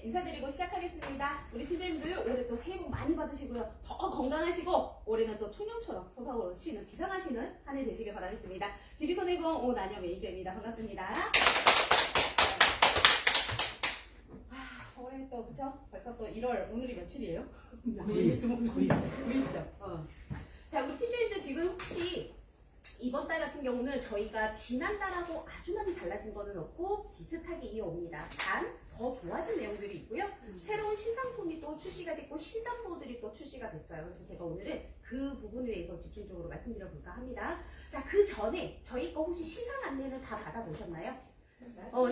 인사드리고 시작하겠습니다. 우리 팀장님들 올해 또 새해 복 많이 받으시고요. 더 건강하시고 올해는 또 청룡처럼 솟아오르시는 비상하시는 한 해 되시길 바라겠습니다. DB손해보험 오난여 매니저입니다. 반갑습니다. 올해 또 그쵸? 벌써 또 1월 오늘이 며칠이에요? 9일이죠. 자, 우리 팀장님들 지금 혹시 이번 달 같은 경우는 저희가 지난달하고 아주 많이 달라진 거는 없고 비슷하게 이어옵니다. 단 더 좋아진 내용들이 있고요. 새로운 신상품이 또 출시가 됐고 신담보들이 또 출시가 됐어요. 그래서 제가 오늘은 그 부분에 대해서 집중적으로 말씀드려 볼까 합니다. 자, 그 전에 저희 거 혹시 시상 안내는 다 받아보셨나요?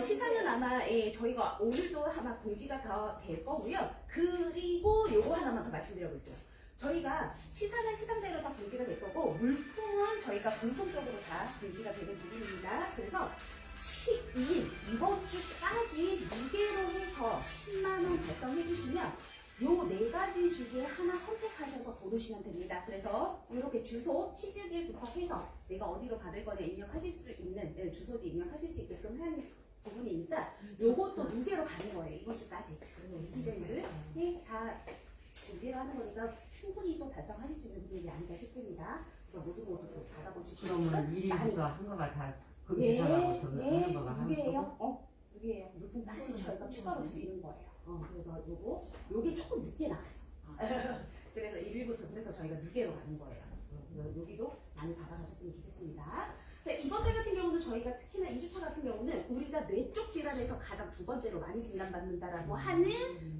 시상은 아마 저희가 오늘도 아마 공지가 더 될 거고요. 그리고 요거 하나만 더 말씀드려 볼게요. 저희가 시상은 시상대로 다 공지가 될 거고 물품은 저희가 공통적으로 다 공지가 되는 부분입니다. 그래서 12일 이번 주까지 무게로 해서 10만원 달성해 주시면 요 4가지 중에 하나 선택하셔서 고르시면 됩니다. 그래서 이렇게 주소 16일부터 해서 내가 어디로 받을 거냐 입력하실 수 있는 주소지 입력하실 수 있게끔 하는 부분이니까 요것도 무게로 가는 거예요. 이번 주까지. 이제는 다 무게로 하는 거니까 충분히 또 달성하실 수 있는 부분이 아닌가 싶습니다. 그래서 모두 또 받아보실 수 있어요. 그러면 1일부터 한 거가 다 금지사라고 하는 거가 무게예요. 무게예요. 물품 다시 저희가 추가로 드리는 거예요. 그래서 요게 조금 늦게 나왔어. 그래서 1일부터 그래서 저희가 무게로 가는 거예요. 그래서 여기도 많이 받아가셨으면 좋겠습니다. 자, 이번 달 같은 경우는 저희가 특히나 2주차 같은 경우는 우리가 뇌 쪽 질환에서 가장 두 번째로 많이 진단받는다라고 하는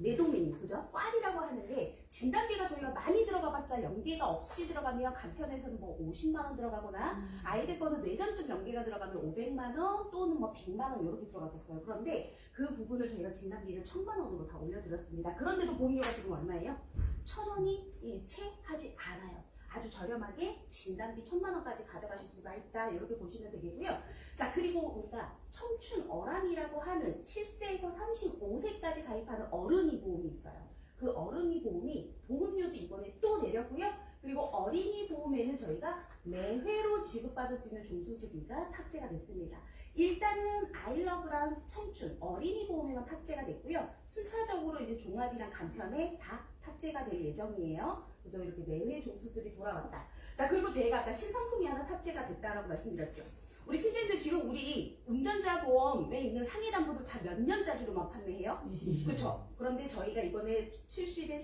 뇌동맥류, 그죠? 꽈리라고 하는데 진단비가 저희가 많이 들어가봤자 연계가 없이 들어가면 간편에서는 뭐 50만원 들어가거나 아이들 거는 뇌전증 연계가 들어가면 500만원 또는 뭐 100만원 이렇게 들어갔었어요. 그런데 그 부분을 저희가 진단비를 1000만원으로 다 올려드렸습니다. 그런데도 보험료가 지금 얼마예요? 1000원이 채 하지 않아요. 아주 저렴하게 진단비 1000만원까지 가져가실 수가 있다. 이렇게 보시면 되겠고요. 자, 그리고 우리가 청춘 어람이라고 하는 7세에서 35세까지 가입하는 어른이 보험이 있어요. 그 어른이 보험이 보험료도 이번에 또 내렸고요. 그리고 어린이 보험에는 저희가 매회로 지급받을 수 있는 종수수비가 탑재가 됐습니다. 일단은 아이러브랑 청춘 어린이 보험에만 탑재가 됐고요. 순차적으로 이제 종합이랑 간편에 다 탑재가 될 예정이에요. 그래서 이렇게 매회 종수술이 돌아왔다. 자, 그리고 제가 아까 신상품이 하나 탑재가 됐다라고 말씀드렸죠. 우리 팀장님들 지금 우리 운전자 보험에 있는 상해 담보도 다 몇 년짜리로만 판매해요? 그렇죠. 그런데 저희가 이번에 출시된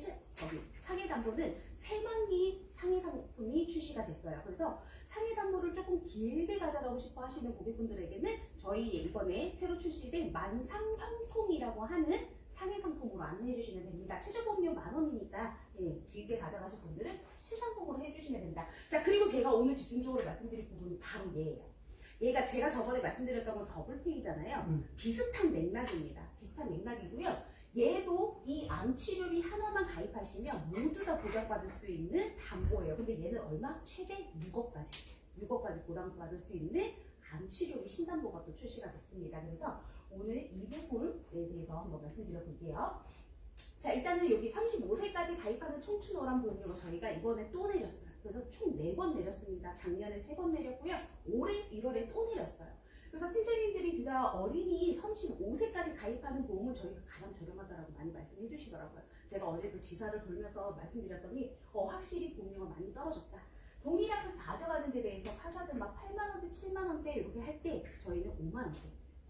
상해 담보는 새만기 상해 상품이 출시가 됐어요. 그래서 상해 담보를 조금 길게 가져가고 싶어 하시는 고객분들에게는 저희 이번에 새로 출시된 만상형통이라고 하는 상해 상품으로 안내해 주시면 됩니다. 최저 보험료 10,000원이니까 길게 가져가실 분들은 시상품으로 해주시면 된다. 자, 그리고 제가 오늘 집중적으로 말씀드릴 부분이 바로 얘예요. 얘가 제가 저번에 말씀드렸던 건 더블페이잖아요. 비슷한 맥락입니다. 비슷한 맥락이고요. 얘도 이 암치료비 하나만 가입하시면 모두 다 보장받을 수 있는 담보예요. 근데 얘는 얼마? 최대 6억까지 보장받을 수 있는 암치료비 신담보가 또 출시가 됐습니다. 그래서 오늘 이 부분에 대해서 한번 말씀드려 볼게요. 자, 일단은 여기 35세까지 가입하는 청춘어람 보험료로 저희가 이번에 또 내렸어요. 그래서 총 4번 내렸습니다. 작년에 3번 내렸고요. 올해 1월에 또 내렸어요. 그래서 팀장님들이 진짜 어린이 35세까지 가입하는 보험은 저희가 가장 저렴하다라고 많이 말씀해 주시더라고요. 제가 어제도 지사를 돌면서 말씀드렸더니 확실히 보험료가 많이 떨어졌다. 동일하게 가져가는 데 대해서 타사들 막 8만원대, 7만원대 이렇게 할 때 저희는 5만원대.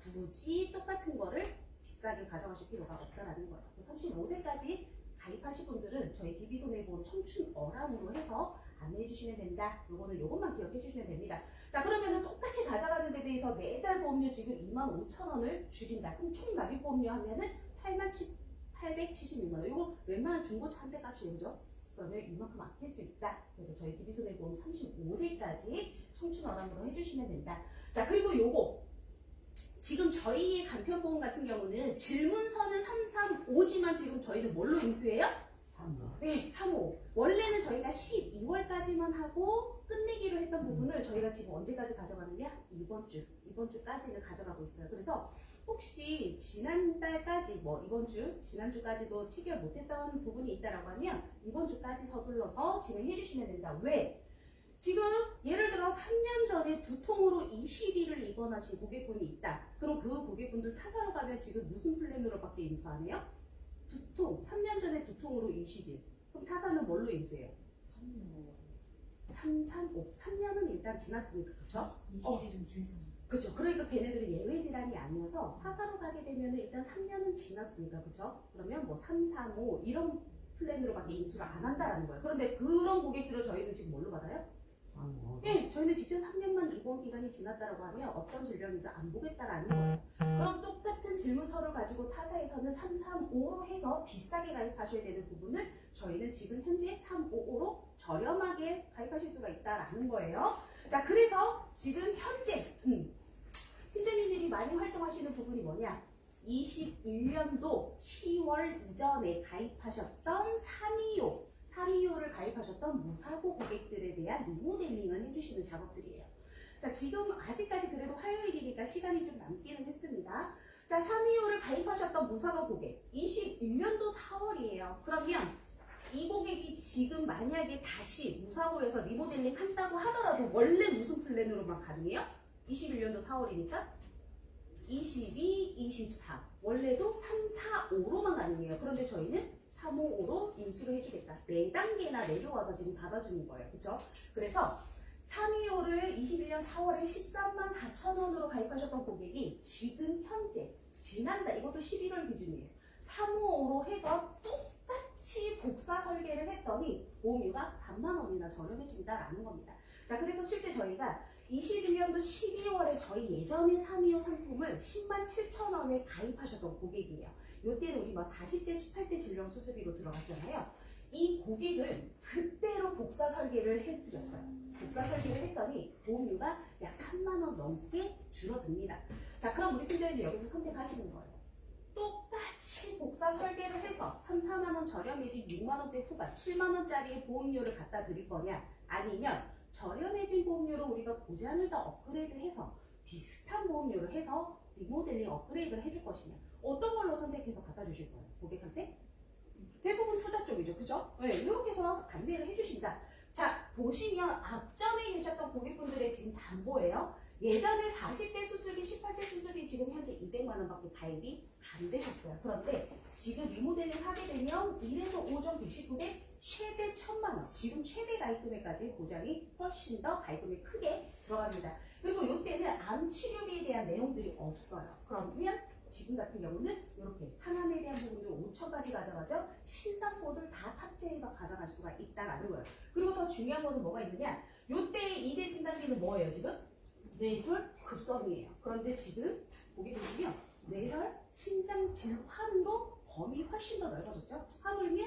굳이 똑같은 거를 비싸게 가져가실 필요가 없다라는 거예요. 35세까지 가입하실 분들은 저희 DB손해보험 청춘 어람으로 해서 안내해 주시면 된다. 요것만 기억해 주시면 됩니다. 자, 그러면은 똑같이 가져가는 데 대해서 매달 보험료 지금 25,000원을 줄인다. 그럼 총 납입 보험료 하면은 87,876만원. 이거 웬만한 중고차 한 대 값이 오죠? 그러면 이만큼 아낄 수 있다. 그래서 저희 DB손해보험 35세까지 청춘 어람으로 해주시면 된다. 자, 그리고 요거 지금 저희의 간편보험 같은 경우는 질문서는 335지만 지금 저희는 뭘로 인수해요? 3호. 네, 3호. 원래는 저희가 12월까지만 하고 끝내기로 했던 부분을 저희가 지금 언제까지 가져가느냐? 이번 주까지는 가져가고 있어요. 그래서 혹시 지난달까지 지난주까지도 체결 못했던 부분이 있다라고 하면 이번 주까지 서둘러서 진행해 주시면 된다. 왜? 지금 예를 들어 3년 전에 두통으로 20일을 입원하신 고객분이 있다. 그럼 그 고객분들 타사로 가면 지금 무슨 플랜으로밖에 인수 안 해요? 두통, 3년 전에 두통으로 20일. 그럼 타사는 뭘로 인수해요? 3, 3, 5. 3년은 일단 지났으니까, 그쵸? 20일은 길잖아. 그쵸. 그러니까 걔네들은 예외 질환이 아니어서 타사로 가게 되면 일단 3년은 지났으니까, 그쵸? 그러면 뭐 3, 3, 5 이런 플랜으로밖에 인수를 안 한다라는 거예요. 그런데 그런 고객들을 저희는 지금 뭘로 받아요? 예, 저희는 직접 3년만 입원 기간이 지났다라고 하면 어떤 질병이든 안 보겠다라는 거예요. 그럼 똑같은 질문서를 가지고 타사에서는 335로 해서 비싸게 가입하셔야 되는 부분을 저희는 지금 현재 355로 저렴하게 가입하실 수가 있다라는 거예요. 자, 그래서 지금 현재 팀장님들이 많이 활동하시는 부분이 뭐냐? 21년도 10월 이전에 가입하셨던 325를 가입하셨던 무사고 고객들에 대한 리모델링을 해주시는 작업들이에요. 자, 지금 아직까지 그래도 화요일이니까 시간이 좀 남기는 했습니다. 자, 325를 가입하셨던 무사고 고객 21년도 4월이에요. 그러면 이 고객이 지금 만약에 다시 무사고에서 리모델링 한다고 하더라도 원래 무슨 플랜으로만 가능해요? 21년도 4월이니까 22, 24 원래도 3, 4, 5로만 가능해요. 그런데 저희는 355로 인수를 해주겠다. 4단계나 내려와서 지금 받아주는 거예요. 그쵸? 그래서 325를 21년 4월에 13만 4천 원으로 가입하셨던 고객이 지금 현재 지난달 이것도 11월 기준이에요. 355로 해서 똑같이 복사 설계를 했더니 보험료가 3만 원이나 저렴해진다라는 겁니다. 자, 그래서 실제 저희가 21년도 12월에 저희 예전에 325 상품을 10만 7천 원에 가입하셨던 고객이에요. 이때는 우리 막 40대, 18대 질병 수술비로 들어갔잖아요. 이 고객을 그대로 복사 설계를 해드렸어요. 복사 설계를 했더니 보험료가 약 3만 원 넘게 줄어듭니다. 자, 그럼 우리 팀장님이 여기서 선택하시는 거예요. 똑같이 복사 설계를 해서 3, 4만 원 저렴해진 6만 원대 후반, 7만 원짜리의 보험료를 갖다 드릴 거냐? 아니면 저렴해진 보험료로 우리가 보장을 더 업그레이드해서 비슷한 보험료를 해서 리모델링 업그레이드를 해줄 것이냐? 어떤 걸로 선택해서 갖다 주실 거예요? 고객한테? 대부분 투자 쪽이죠. 그죠? 네, 이렇게 해서 안내를 해주신다. 자, 보시면 앞전에 계셨던 고객분들의 지금 담보예요. 예전에 40대 수술비, 18대 수술비 지금 현재 200만 원밖에 가입이 안 되셨어요. 그런데 지금 리모델링 하게 되면 1에서 5점 119대 최대 1,000만 원. 지금 최대 가입 금액까지 보장이 훨씬 더 가입 금액이 크게 들어갑니다. 그리고 이때는 암 치료비에 대한 내용들이 없어요. 그러면 지금 같은 경우는 이렇게 항암에 대한 부분들 5천까지 가져가죠. 신담보들 다 탑재해서 가져갈 수가 있다라는 거예요. 그리고 더 중요한 거는 뭐가 있느냐? 이때의 2대 진단기는 뭐예요 지금? 뇌졸 급성이에요. 그런데 지금 보게 되시면 뇌혈, 심장 질환으로 범위 훨씬 더 넓어졌죠. 하물며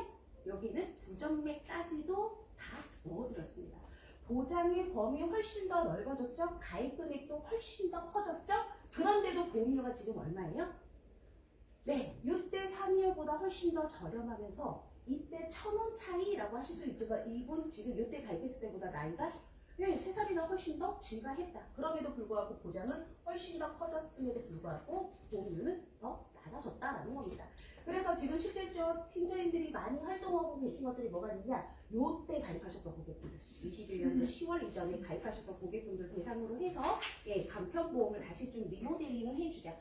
여기는 부정맥까지도 다 넣어드렸습니다. 보장의 범위 훨씬 더 넓어졌죠. 가입 금액도 훨씬 더 커졌죠. 그런데도 보험료가 지금 얼마예요? 네, 이때 325보다 훨씬 더 저렴하면서 이때 1,000원 차이라고 하실 수 있지만 이분 지금 이때 가입했을 때보다 나이가 3살이나 훨씬 더 증가했다. 그럼에도 불구하고 보장은 훨씬 더 커졌음에도 불구하고 보험료는 더 낮아졌다라는 겁니다. 그래서 지금 실제로 팀장님들이 많이 활동하고 계신 것들이 뭐가 있느냐? 요때 가입하셨던 고객분들, 21년도 10월 이전에 가입하셨던 고객분들 대상으로 해서 간편보험을 다시 좀 리모델링을 해주자.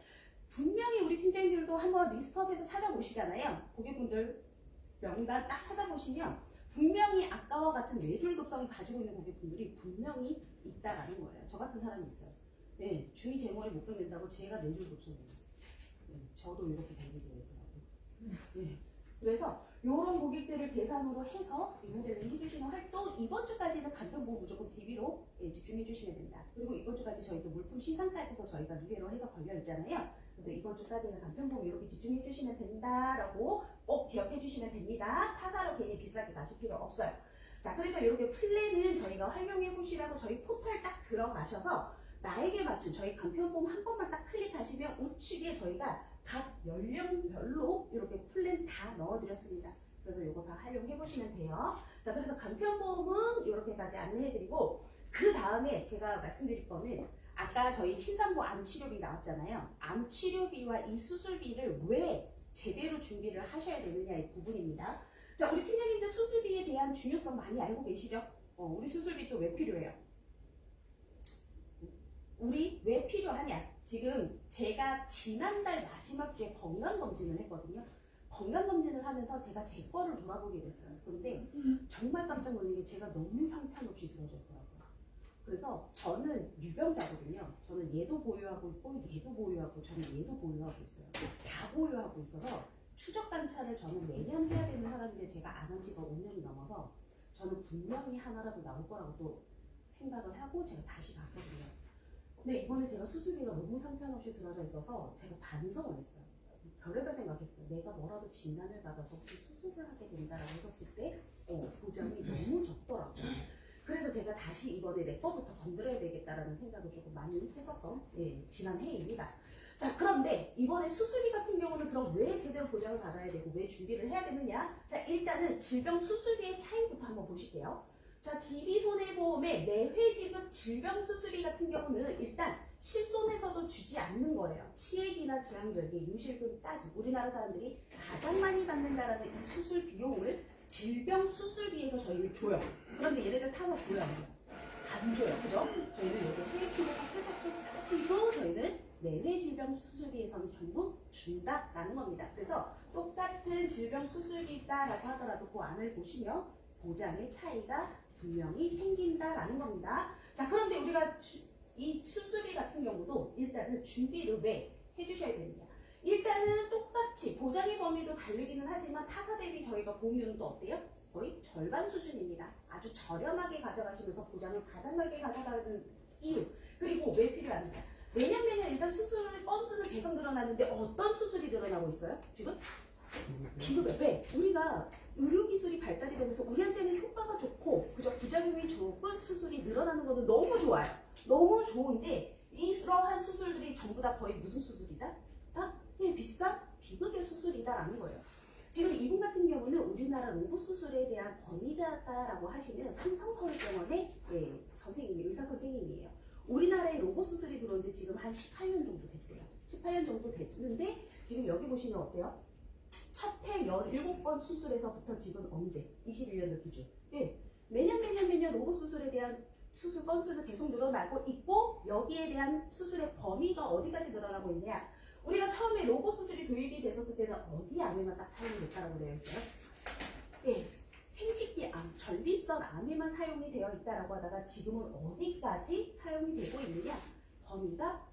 분명히 우리 팀장님들도 한번 리스트업해서 찾아보시잖아요. 고객분들 명단 딱 찾아보시면 분명히 아까와 같은 뇌졸 급성을 가지고 있는 고객분들이 분명히 있다라는 거예요. 저 같은 사람이 있어요. 네, 중이 제모에 못 견딘다고 제가 뇌졸 급성이에요. 네, 저도 이렇게 견디게 되더라고요. 네, 그래서 이런 고객들을 대상으로 해서 리모델링 해주시는 활동 이번 주까지는 간편보험 무조건 DB로 집중해 주시면 됩니다. 그리고 이번 주까지 저희 또 물품 시상까지도 저희가 무게로 해서 걸려 있잖아요. 그래서 이번 주까지는 간편보험 이렇게 집중해 주시면 된다라고 꼭 기억해 주시면 됩니다. 타사로 괜히 비싸게 가실 필요 없어요. 자, 그래서 이렇게 플랜은 저희가 활용해 보시라고 저희 포털 딱 들어가셔서 나에게 맞춘 저희 간편보험 한 번만 딱 클릭하시면 우측에 저희가 각 연령별로 이렇게 플랜 다 넣어드렸습니다. 그래서 이거 다 활용해 보시면 돼요. 자, 그래서 간편보험은 이렇게까지 안내해드리고 그 다음에 제가 말씀드릴 거는 아까 저희 신담보 암치료비 나왔잖아요. 암치료비와 이 수술비를 왜 제대로 준비를 하셔야 되느냐의 부분입니다. 자, 우리 팀장님들 수술비에 대한 중요성 많이 알고 계시죠? 우리 수술비 또 왜 필요해요? 우리 왜 필요하냐? 지금 제가 지난달 마지막 주에 건강검진을 했거든요. 건강검진을 하면서 제가 제 거를 돌아보게 됐어요. 그런데 정말 깜짝 놀란 게 제가 너무 형편없이 들어졌더라고요. 그래서 저는 유병자거든요. 저는 얘도 보유하고 있고 얘도 보유하고 저는 얘도 보유하고 있어요. 다 보유하고 있어서 추적 관찰을 저는 매년 해야 되는 사람인데 제가 안 한 지가 5년이 넘어서 저는 분명히 하나라도 나올 거라고 또 생각을 하고 제가 다시 갔거든요. 근데 이번에 제가 수술비가 너무 형편없이 들어져 있어서 제가 반성을 했어요. 별의별 생각했어요. 내가 뭐라도 진단을 받아서 혹시 수술을 하게 된다라고 했었을 때 보장이 너무 적더라고요. 그래서 제가 다시 이번에 내 거부터 건드려야 되겠다라는 생각을 조금 많이 했었던 지난 해입니다. 자, 그런데 이번에 수술비 같은 경우는 그럼 왜 제대로 보장을 받아야 되고 왜 준비를 해야 되느냐? 자, 일단은 질병 수술비의 차이부터 한번 보실게요. 자, DB손해보험의 매회 지급 질병 수술비 같은 경우는 일단 실손에서도 주지 않는 거예요. 치액이나 지향절개, 유실금까지 우리나라 사람들이 가장 많이 받는다라는 이 수술 비용을 질병 수술비에서 저희를 줘요. 그런데 얘네들 타서 줘요, 안 줘요? 안 줘요, 그죠? 저희는 여기 세액기부터 세석수까지도 저희는 매회 질병 수술비에서는 전부 준다라는 겁니다. 그래서 똑같은 질병 수술비다라고 하더라도 그 안을 보시면 보장의 차이가 분명히 생긴다라는 겁니다. 자, 그런데 우리가 이 수술비 같은 경우도 일단은 준비를 왜 해주셔야 됩니다. 일단은 똑같이 보장의 범위도 다르기는 하지만 타사 대비 저희가 보험료는 또 어때요? 거의 절반 수준입니다. 아주 저렴하게 가져가시면서 보장을 가장 넓게 가져가는 이유. 그리고 왜 필요합니까? 매년 일단 수술 건수는 계속 늘어나는데 어떤 수술이 늘어나고 있어요? 지금? 비급여. 왜? 우리가 의료기술이 발달이 되면서 우리한테는 효과가 좋고 그저 부작용이 적은 수술이 늘어나는 것은 너무 좋아요. 너무 좋은데 이러한 수술들이 전부 다 거의 무슨 수술이다? 다 비싼 비급여 수술이다라는 거예요. 지금 이분 같은 경우는 우리나라 로봇 수술에 대한 권위자다라고 하시는 삼성서울병원의 선생님이 의사 선생님이에요. 우리나라에 로봇 수술이 들어온 지 지금 한 18년 정도 됐대요. 18년 정도 됐는데 지금 여기 보시면 어때요? 첫 해 17번 수술에서부터 지금 언제? 21년도 기준. 매년 로봇 수술에 대한 수술 건수는 계속 늘어나고 있고 여기에 대한 수술의 범위가 어디까지 늘어나고 있냐? 우리가 처음에 로봇 수술이 도입이 됐었을 때는 어디 안에만 딱 사용이 됐다고 되어 있어요? 생식기 암, 전립선 안에만 사용이 되어 있다라고 하다가 지금은 어디까지 사용이 되고 있느냐? 범위가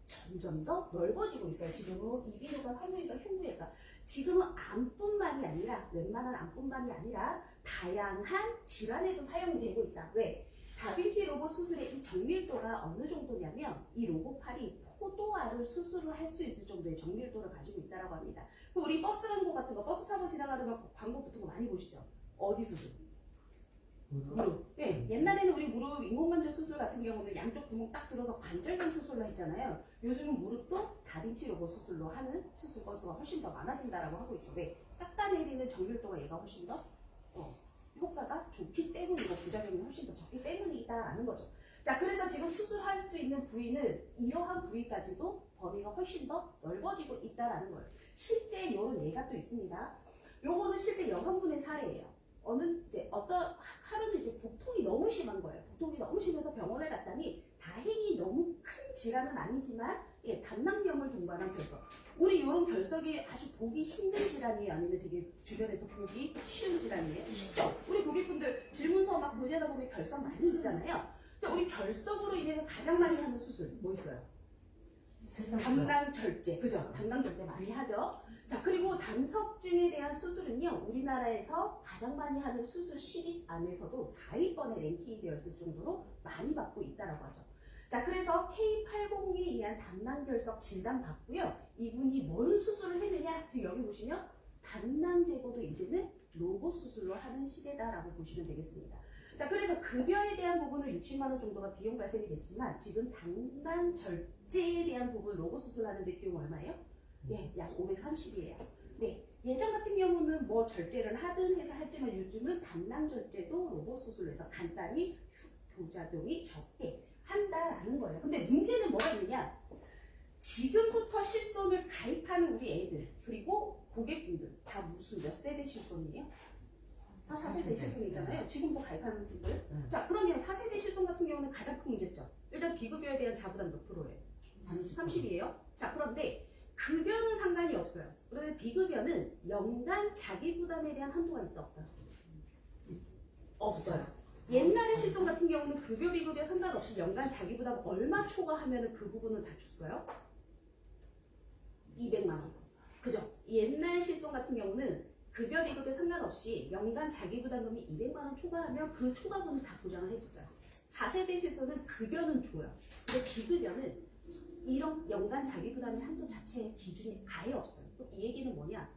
점점 더 넓어지고 있어요. 지금은 이비인후과, 산후외과, 흉부외과. 지금은 암뿐만이 아니라 웬만한 암뿐만이 아니라 다양한 질환에도 사용이 되고 있다. 왜? 다빈치 로봇 수술의 이 정밀도가 어느 정도냐면 이 로봇팔이 포도알을 수술을 할 수 있을 정도의 정밀도를 가지고 있다고 합니다. 우리 버스 광고 같은 거 버스 타고 지나가다가 광고 붙은 거 많이 보시죠? 어디 수술? 무릎. 옛날에는 우리 무릎 인공관절 수술 같은 경우는 양쪽 구멍 딱 들어서 관절경 수술로 했잖아요. 요즘은 무릎도 다빈치 로봇 수술로 하는 수술 건수가 훨씬 더 많아진다라고 하고 있죠. 왜? 깎아내리는 정밀도가 얘가 훨씬 더 효과가 좋기 때문이고 부작용이 훨씬 더 적기 때문이다라는 거죠. 자, 그래서 지금 수술할 수 있는 부위는 이러한 부위까지도 범위가 훨씬 더 넓어지고 있다라는 거예요. 실제 이런 예가 또 있습니다. 요거는 실제 여성분의 사례예요. 어떤 하루는 이제 복통이 너무 심한 거예요. 복통이 너무 심해서 병원에 갔더니 다행히 너무 큰 질환은 아니지만 담낭병을 동반한 결석. 우리 이런 결석이 아주 보기 힘든 질환이에요? 아니면 되게 주변에서 보기 쉬운 질환이에요? 쉽죠? 우리 고객분들 질문서 막 보시다 보면 결석 많이 있잖아요. 우리 결석으로 인해서 가장 많이 하는 수술 뭐 있어요? 담낭절제. 그죠? 담낭절제 많이 하죠. 자, 그리고 담석증에 대한 수술은요, 우리나라에서 가장 많이 하는 수술 10위 안에서도 4위권에 랭킹이 되어 있을 정도로 많이 받고 있다고 하죠. 자, 그래서 K80에 의한 담낭결석 진단 받고요. 이분이 뭔 수술을 했느냐? 지금 여기 보시면 담낭 제거도 이제는 로봇 수술로 하는 시대다라고 보시면 되겠습니다. 자, 그래서 급여에 대한 부분은 60만 원 정도가 비용 발생이 됐지만 지금 담낭절제에 대한 부분 로봇 수술하는데 비용 얼마예요? 약 530이에요. 예전 같은 경우는 뭐 절제를 하든 해서 했지만 요즘은 담낭절제도 로봇 수술로 해서 간단히 부작용이 적게 한다라는 거예요. 근데 문제는 뭐가 있느냐? 지금부터 실손을 가입하는 우리 애들 그리고 고객분들 다 무슨 몇 세대 실손이에요? 다 4세대 실손이잖아요. 지금도 가입하는 분들. 자, 그러면 4세대 실손 같은 경우는 가장 큰 문제점. 일단 비급여에 대한 자부담 몇 프로예요? 30이에요. 자, 그런데 급여는 상관이 없어요. 그런데 비급여는 연간 자기 부담에 대한 한도가 있다 없다? 없어요. 옛날의 실손 같은 경우는 급여 비급여 상관없이 연간 자기 부담 얼마 초과하면 그 부분은 다 줬어요? 200만 원. 그죠? 옛날 실손 같은 경우는 급여 비급여 상관없이 연간 자기 부담금이 200만 원 초과하면 그 초과분은 다 보장을 해줬어요. 4세대 실손은 급여는 줘요. 근데 비급여는 이런 연간 자기 부담의 한도 자체의 기준이 아예 없어요. 그럼 이 얘기는 뭐냐?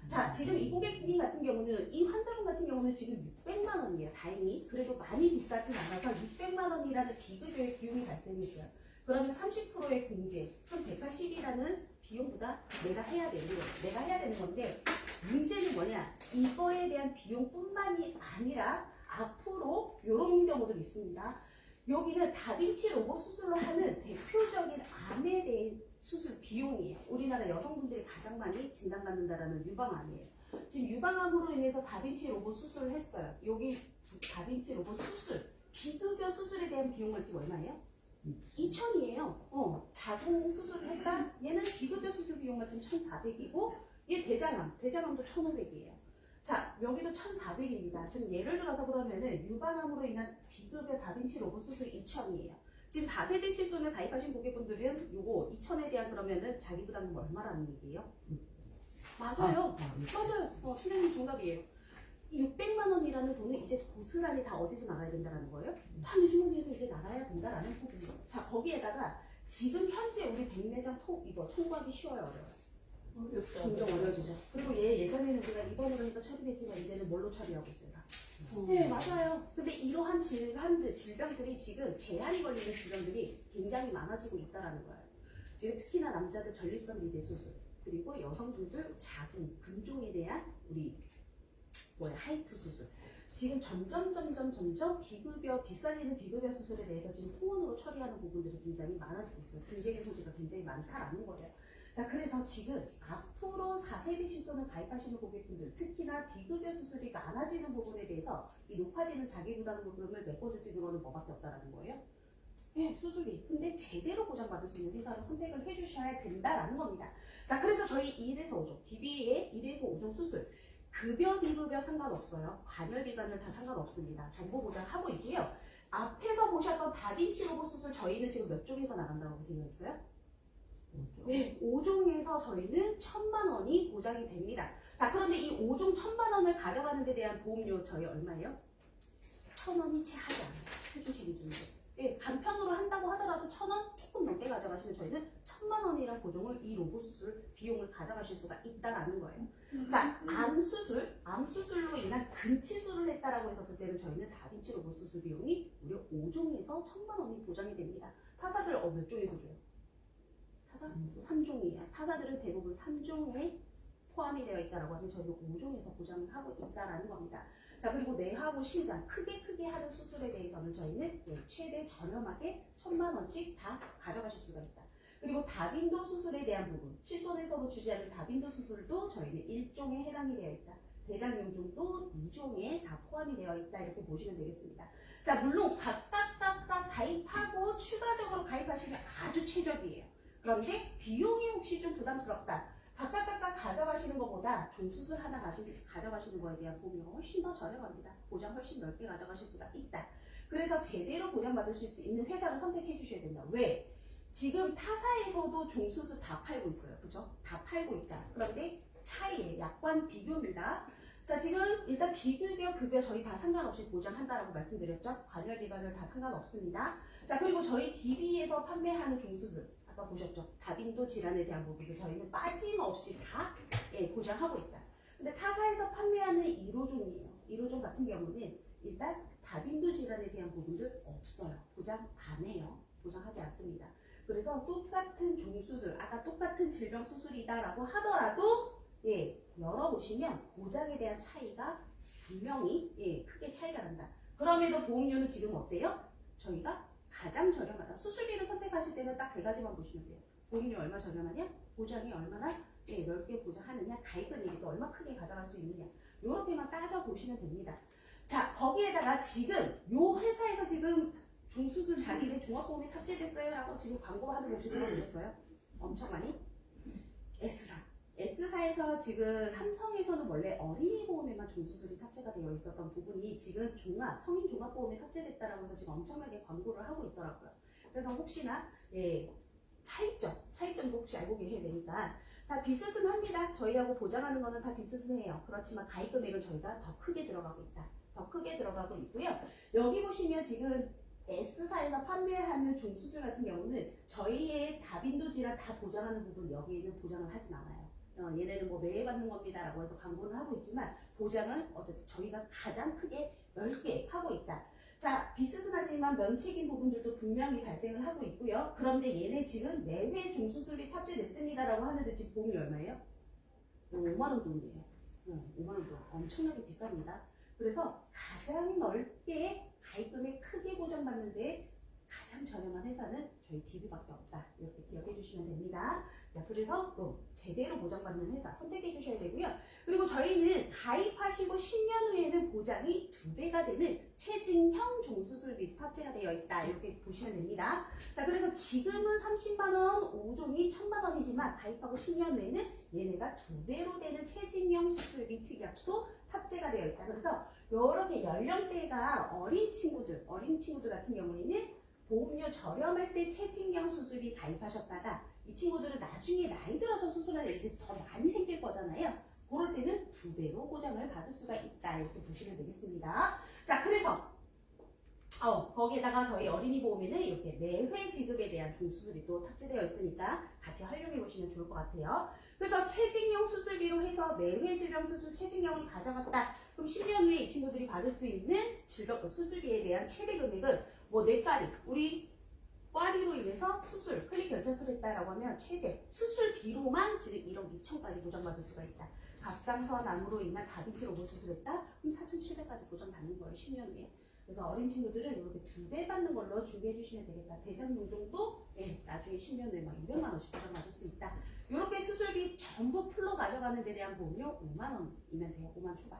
자, 지금 이 고객님 같은 경우는, 이 환자분 같은 경우는 지금 600만 원이에요. 다행히. 그래도 많이 비싸진 않아서 600만 원이라는 비급여의 비용이 발생했어요. 그러면 30%의 공제, 그럼 180이라는 비용보다 내가 해야 되는 거예요. 내가 해야 되는 건데, 문제는 뭐냐? 이거에 대한 비용뿐만이 아니라 앞으로 이런 경우도 있습니다. 여기는 다빈치 로봇 수술을 하는 대표적인 암에 대한 수술 비용이에요. 우리나라 여성분들이 가장 많이 진단받는다라는 유방암이에요. 지금 유방암으로 인해서 다빈치 로봇 수술을 했어요. 여기 다빈치 로봇 수술, 비급여 수술에 대한 비용은 지금 얼마예요? 2,000이에요. 자궁 수술을 했다? 얘는 비급여 수술 비용만 지금 1,400이고, 얘 대장암도 1,500이에요. 자, 여기도 1,400입니다. 지금 예를 들어서 그러면은 유방암으로 인한 비급여 다빈치 로봇 수술이 2,000이에요. 지금 4세대 실손을 가입하신 고객분들은 요거 2,000에 대한 그러면은 자기 부담은 얼마라는 얘기예요? 맞아요. 맞아요. 팀장님 정답이에요. 이 600만 원이라는 돈은 이제 고스란히 다 어디서 나가야 된다는 거예요? 다 내 주머니에서 이제 나가야 된다라는 거군요. 자, 거기에다가 지금 현재 우리 백내장 이거 청구하기 쉬워요, 어려워요? 점점 어려워지죠. 그리고 예전에는 우리가 입원으로 해서 처리했지만 이제는 뭘로 처리하고 있어요? 네, 맞아요. 근데 이러한 질병들이 지금 제한이 걸리는 질병들이 굉장히 많아지고 있다는 거예요. 지금 특히나 남자들 전립선 비대 수술, 그리고 여성분들 자궁, 근종에 대한 우리 하이프 수술. 지금 점점 비급여, 비싸지는 비급여 수술에 대해서 지금 통원으로 처리하는 부분들이 굉장히 많아지고 있어요. 분쟁의 소지가 굉장히 많다라는 거예요. 자, 그래서 지금 앞으로 4세대 실손을 가입하시는 고객분들, 특히나 비급여 수술이 많아지는 부분에 대해서 이 높아지는 자기부담금을 메꿔줄 수 있는 거는 뭐밖에 없다라는 거예요? 네, 수술비. 근데 제대로 보장받을 수 있는 회사를 선택을 해주셔야 된다라는 겁니다. 자, 그래서 저희 1에서 5종, DB의 1에서 5종 수술, 급여, 비급여 상관없어요. 관열비관을 다 상관없습니다. 정보 보장하고 있고요. 앞에서 보셨던 다빈치 로봇 수술 저희는 지금 몇 종에서 나간다고 되어 있어요? 네, 5종에서 저희는 1,000만 원이 보장이 됩니다. 자, 그런데 이 5종 1,000만 원을 가져가는 데 대한 보험료 저희 얼마예요? 1,000원이 채 하지 않아요. 표준 책임주는 거. 예, 간편으로 한다고 하더라도 1,000원 조금 넘게 가져가시면 저희는 1,000만 원이라는 보정을 이 로봇 수술 비용을 가져가실 수가 있다라는 거예요. 자, 암 수술로 인한 근치술을 했다라고 했었을 때는 저희는 다빈치 로봇 수술 비용이 무려 5종에서 1,000만 원이 보장이 됩니다. 타사들 몇 종에서 줘요? 타사? 3종이에요. 타사들은 대부분 3종에 포함이 되어 있다라고 하면 저희는 5종에서 보장을 하고 있다라는 겁니다. 자, 그리고 뇌하고 심장 크게 하는 수술에 대해서는 저희는 최대 저렴하게 1,000만 원씩 다 가져가실 수가 있다. 그리고 다빈도 수술에 대한 부분, 실손에서도 주지 않는 다빈도 수술도 저희는 1종에 해당이 되어 있다. 대장용종도 2종에 다 포함이 되어 있다. 이렇게 보시면 되겠습니다. 자, 물론 각각 가입하고 추가적으로 가입하시면 아주 최적이에요. 그런데 비용이 혹시 좀 부담스럽다. 각각 가져가시는 것보다 종수술 하나 가져가시는 거에 대한 보험료가 훨씬 더 저렴합니다. 보장 훨씬 넓게 가져가실 수가 있다. 그래서 제대로 보장받으실 수 있는 회사를 선택해 주셔야 된다. 왜? 지금 타사에서도 종수술 다 팔고 있어요. 그죠? 다 팔고 있다. 그런데 차이에 약관 비교입니다. 자, 지금 일단 비급여, 급여 저희 다 상관없이 보장한다라고 말씀드렸죠? 관열기관을 다 상관없습니다. 자, 그리고 저희 DB에서 판매하는 종수술 아까 보셨죠? 다빈도 질환에 대한 부분도 저희는 빠짐없이 다 보장하고 있다. 근데 타사에서 판매하는 1호종이에요. 1호종 같은 경우는 일단 다빈도 질환에 대한 부분들 없어요. 보장 안 해요. 보장하지 않습니다. 그래서 똑같은 종수술, 아까 똑같은 질병 수술이다라고 하더라도 열어보시면 보장에 대한 차이가 분명히 크게 차이가 난다. 그럼에도 보험료는 지금 어때요? 저희가 가장 저렴하다. 수술비를 선택하실 때는 딱 세 가지만 보시면 돼요. 보험료 얼마 저렴하냐? 보장이 얼마나 넓게 보장하느냐? 가입금액이 또 얼마 크게 가져갈 수 있느냐? 이렇게만 따져보시면 됩니다. 자, 거기에다가 지금 요 회사에서 지금 종수술 자기네 종합보험에 탑재됐어요 라고 지금 광고하는 거 혹시 들어보셨어요? 엄청 많이? S사. S사에서 지금 삼성에서는 원래 어린이 보험에만 종수술이 탑재가 되어 있었던 부분이 지금 성인 종합보험에 탑재됐다라고 해서 지금 엄청나게 광고를 하고 있더라고요. 그래서 혹시나 차이점도 혹시 알고 계셔야 되니까 다 비슷은 합니다. 저희하고 보장하는 거는 다 비슷은 해요. 그렇지만 가입 금액은 저희가 더 크게 들어가고 있다. 더 크게 들어가고 있고요. 여기 보시면 지금 S사에서 판매하는 종수술 같은 경우는 저희의 다빈도 질환 다 보장하는 부분 여기에는 보장을 하진 않아요. 얘네는 뭐 매해 받는 겁니다 라고 해서 광고는 하고 있지만 보장은 어쨌든 저희가 가장 크게 넓게 하고 있다. 자, 비슷은 하지만 면책인 부분들도 분명히 발생을 하고 있고요. 그런데 얘네 지금 매회 종수술이 탑재됐습니다 라고 하는데 지금 보험이 얼마예요? 5만원 돈이에요. 5만원 돈. 엄청나게 비쌉니다. 그래서 가장 넓게 가입금액 크게 보장받는데 가장 저렴한 회사는 저희 DB밖에 없다. 이렇게 기억해 주시면 됩니다. 자, 그래서 제대로 보장받는 회사 선택해 주셔야 되고요. 그리고 저희는 가입하시고 10년 후에는 보장이 2배가 되는 체증형 종수술비 탑재가 되어 있다. 이렇게 보시면 됩니다. 자, 그래서 지금은 30만원, 5종이 1000만원이지만 가입하고 10년 후에는 얘네가 2배로 되는 체증형 수술비 특약도 탑재가 되어 있다. 그래서 이렇게 연령대가 어린 친구들 같은 경우에는 보험료 저렴할 때 체증형 수술비 가입하셨다가 이 친구들은 나중에 나이 들어서 수술할 애들이 더 많이 생길 거잖아요. 그럴 때는 2배로 보장을 받을 수가 있다. 이렇게 보시면 되겠습니다. 자, 그래서 거기에다가 저희 어린이 보험에는 이렇게 매회 지급에 대한 종수술이 또 탑재되어 있으니까 같이 활용해 보시면 좋을 것 같아요. 그래서 체증형 수술비로 해서 매회 질병 수술 체증형을 가져갔다. 그럼 10년 후에 이 친구들이 받을 수 있는 수술비에 대한 최대 금액은 뭐 뇌까리, 우리 꽈리로 인해서 수술, 클릭 결제술을 했다라고 하면 최대 수술비로만 지금 1억 2천까지 보장받을 수가 있다. 갑상선 암으로 인한 다빈치 로봇 수술했다? 그럼 4,700까지 보장받는 거예요. 10년 후에. 그래서 어린 친구들은 이렇게 2배 받는 걸로 준비해 주시면 되겠다. 대장농종도 나중에 10년 후에 막 200만 원씩 보장받을 수 있다. 이렇게 수술비 전부 풀로 가져가는 데 대한 보험료 5만 원이면 돼요. 5만 초반.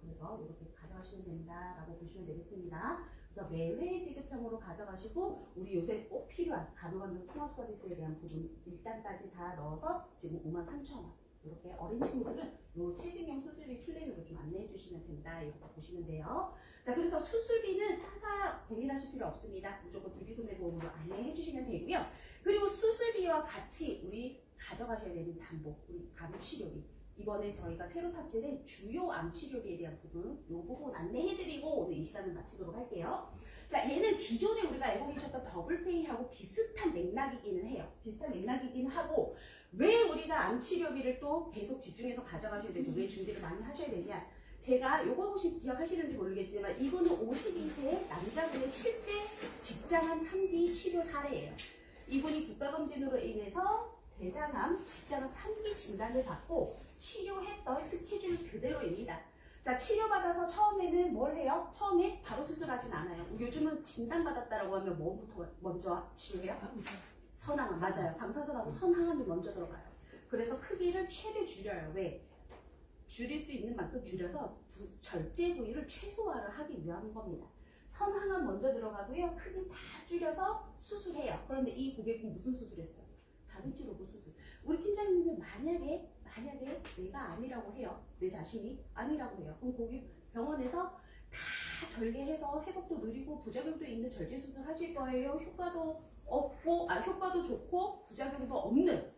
그래서 이렇게 가져가시면 된다라고 보시면 되겠습니다. 그래서 매회 지급형으로 가져가시고 우리 요새 꼭 필요한 간호원들 통합 서비스에 대한 부분 일단까지 다 넣어서 지금 53,000원. 이렇게 어린 친구들은 요 체증형 수술비 플랜으로 좀 안내해 주시면 된다. 이렇게 보시면 돼요. 자, 그래서 수술비는 타사 고민하실 필요 없습니다. 무조건 DB손해보험으로 안내해 주시면 되고요. 그리고 수술비와 같이 우리 가져가셔야 되는 담보, 우리 암치료비. 이번에 저희가 새로 탑재된 주요 암치료비에 대한 부분, 이 부분 안내해드리고 오늘 이 시간을 마치도록 할게요. 자, 얘는 기존에 우리가 알고 계셨던 더블페이하고 비슷한 맥락이기는 해요. 비슷한 맥락이긴 하고 왜 우리가 암치료비를 또 계속 집중해서 가져가셔야 되고 왜 준비를 많이 하셔야 되냐. 제가 요거 혹시 기억하시는지 모르겠지만 이거는 52세 남자분의 실제 직장암 3기 치료 사례예요. 이분이 국가검진으로 인해서 대장암, 직장암 3기 진단을 받고 치료했던 스케줄 그대로입니다. 자, 치료받아서 처음에는 뭘 해요? 처음에 바로 수술하진 않아요. 요즘은 진단받았다라고 하면 뭐부터 먼저 치료해요? 선항암, 맞아요. 방사선하고 선항암이 먼저 들어가요. 그래서 크기를 최대 줄여요. 왜? 줄일 수 있는 만큼 줄여서 절제 부위를 최소화를 하기 위한 겁니다. 선항암 먼저 들어가고요. 크기 다 줄여서 수술해요. 그런데 이 고객은 무슨 수술했어요? 다빈치 로봇 수술. 우리 팀장님은 만약에 내가 암이라고 해요. 내 자신이 암이라고 해요. 그럼 거기 병원에서 다 절개해서 회복도 느리고 부작용도 있는 절제 수술 하실 거예요. 효과도 좋고 부작용도 없는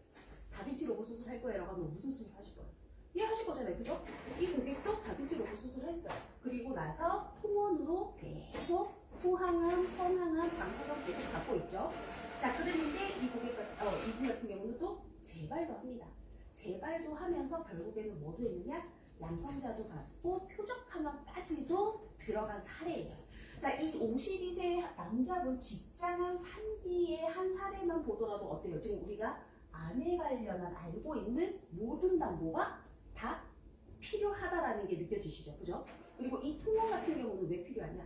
다빈치 로봇 수술 할 거예요. 라고 하면 무슨 수술 하실 거예요? 이해하실 거잖아요. 그죠? 이 고객도 다빈치 로봇 수술을 했어요. 그리고 나서 통원으로 계속 후항암, 선항암, 방사선 계속 갖고 있죠. 자, 그랬는데 이분 같은 경우는 또 재발도 합니다. 재발도 하면서 결국에는 뭐도 했느냐? 양성자도 받고 표적항암까지도 들어간 사례예요. 자, 이 52세 남자분 직장암 3기의 한 사례만 보더라도 어때요? 지금 우리가 암에 관련한 알고 있는 모든 담보가 다 필요하다라는 게 느껴지시죠? 그죠? 그리고 이 통원 같은 경우는 왜 필요하냐?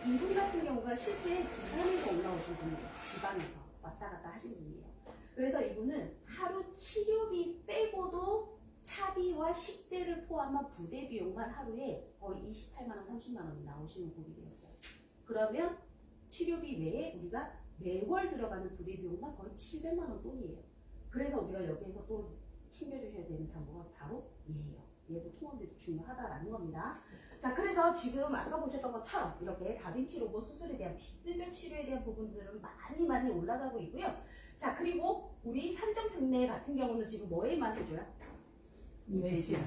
이분 같은 경우가 실제 부산에서 올라오신 분이에요. 지방에서 왔다 갔다 하신 분이에요. 그래서 이분은 하루 치료비 빼고도 차비와 식대를 포함한 부대 비용만 하루에 거의 28만원, 30만원이 나오시는 고객이었어요. 그러면 치료비 외에 우리가 매월 들어가는 부대 비용만 거의 700만원 돈이에요. 그래서 우리가 여기에서 또 챙겨주셔야 되는 단어가 바로 얘예요. 얘도 통합에도 중요하다라는 겁니다. 자, 그래서 지금 아까 보셨던 것처럼 이렇게 다빈치 로봇 수술에 대한 비급여 치료에 대한 부분들은 많이 올라가고 있고요. 자, 그리고 우리 산정특례 같은 경우는 지금 뭐에만 해줘요? 내시야.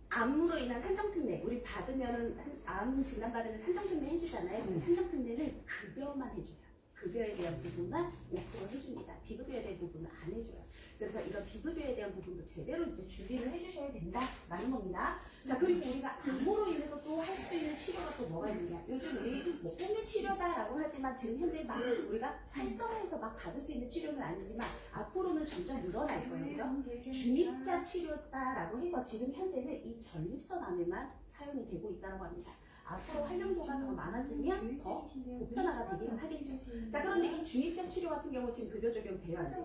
암으로 인한 산정특례 우리 받으면은 암 진단 받으면 산정특례 해주잖아요. 근데 산정특례는 급여만 해줘요. 급여에 대한 부분만 5% 해줍니다. 비급여에 대한 부분은 안 해줘요. 그래서 이런 비급여에 대한 부분도 제대로 이제 준비를 해주셔야 된다라는 겁니다. 자, 그리고 우리가 암으로 인해서 또 할 수 있는 치료가 또 뭐가 있느냐? 요즘 우리 뭐 꿈의 치료다라고 하지만 지금 현재 막 우리가 활성화해서 막 받을 수 있는 치료는 아니지만 앞으로는 점점 늘어날 거예요. 그죠? 중입자 치료다라고 해서 지금 현재는 이 전립선 암에만 사용이 되고 있다고 합니다. 앞으로 활용도가 더 많아지면 더 보편화가 되기는 하겠죠. 자, 그런데 이 중입자 치료 같은 경우 지금 급여 적용 돼요, 안 돼요?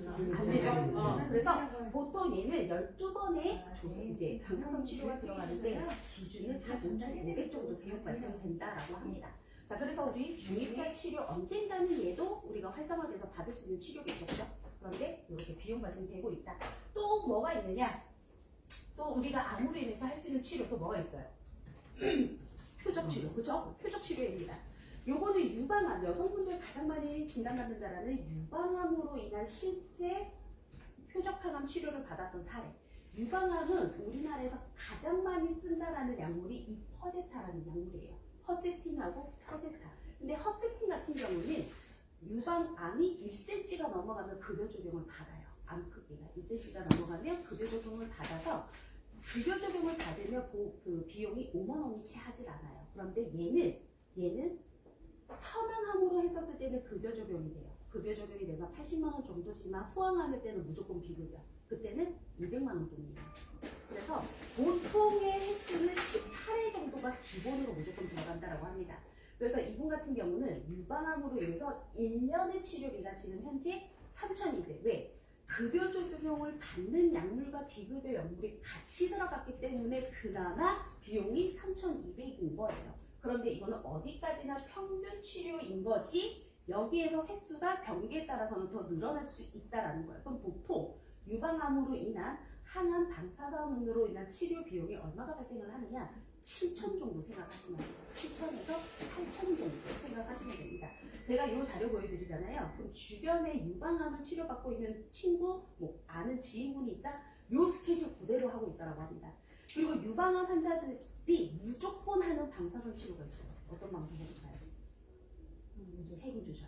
안 되죠. 그래서 보통 얘는 12번의 이제 방사선 치료가 들어가는데 기준은 한 5,500 정도 비용 발생된다라고 합니다. 자, 그래서 우리 중입자 치료 언젠가는 얘도 우리가 활성화돼서 받을 수 있는 치료겠죠. 그런데 이렇게 비용 발생되고 있다. 또 뭐가 있느냐? 또 우리가 암으로 인해서 할 수 있는 치료 또 뭐가 있어요? 표적 치료, 그죠? 표적 치료입니다. 요거는 유방암, 여성분들 가장 많이 진단받는다라는 유방암으로 인한 실제 표적항암 치료를 받았던 사례. 유방암은 우리나라에서 가장 많이 쓴다라는 약물이 이 퍼제타라는 약물이에요. 허세틴하고 퍼제타. 근데 허세틴 같은 경우는 유방암이 1cm가 넘어가면 급여 적용을 받아요. 암 크기가 1cm가 넘어가면 급여 적용을 받아서 급여 적용을 받으면 그 비용이 5만 원이 채 하질 않아요. 그런데 얘는 서명함으로 했었을 때는 급여 적용이 돼요. 급여 적용이 돼서 80만 원 정도지만 후항암일 때는 무조건 비급여. 그때는 200만 원 돈이에요. 그래서 보통의 횟수는 18회 정도가 기본으로 무조건 들어간다라고 합니다. 그래서 이분 같은 경우는 유방암으로 인해서 1년의 치료비가 지금 현재 3,200. 왜? 급여 적용을 받는 약물과 비급여 약물이 같이 들어갔기 때문에 그나마 비용이 3,200인 거예요. 그런데 이거는 어디까지나 평균 치료인 거지 여기에서 횟수가 병기에 따라서는 더 늘어날 수 있다는 거예요. 그럼 보통 유방암으로 인한 항암 방사선으로 인한 치료 비용이 얼마가 발생을 하느냐? 7천 정도 생각하시면 돼요. 7천에서 8천 정도 생각하시면 됩니다. 제가 이 자료 보여드리잖아요. 그럼 주변에 유방암을 치료받고 있는 친구, 뭐 아는 지인분이 있다? 요 스케줄 그대로 하고 있다고 합니다. 그리고 유방암 환자들이 무조건 하는 방사선 치료가 있어요. 어떤 방사선일까요? 세기조절.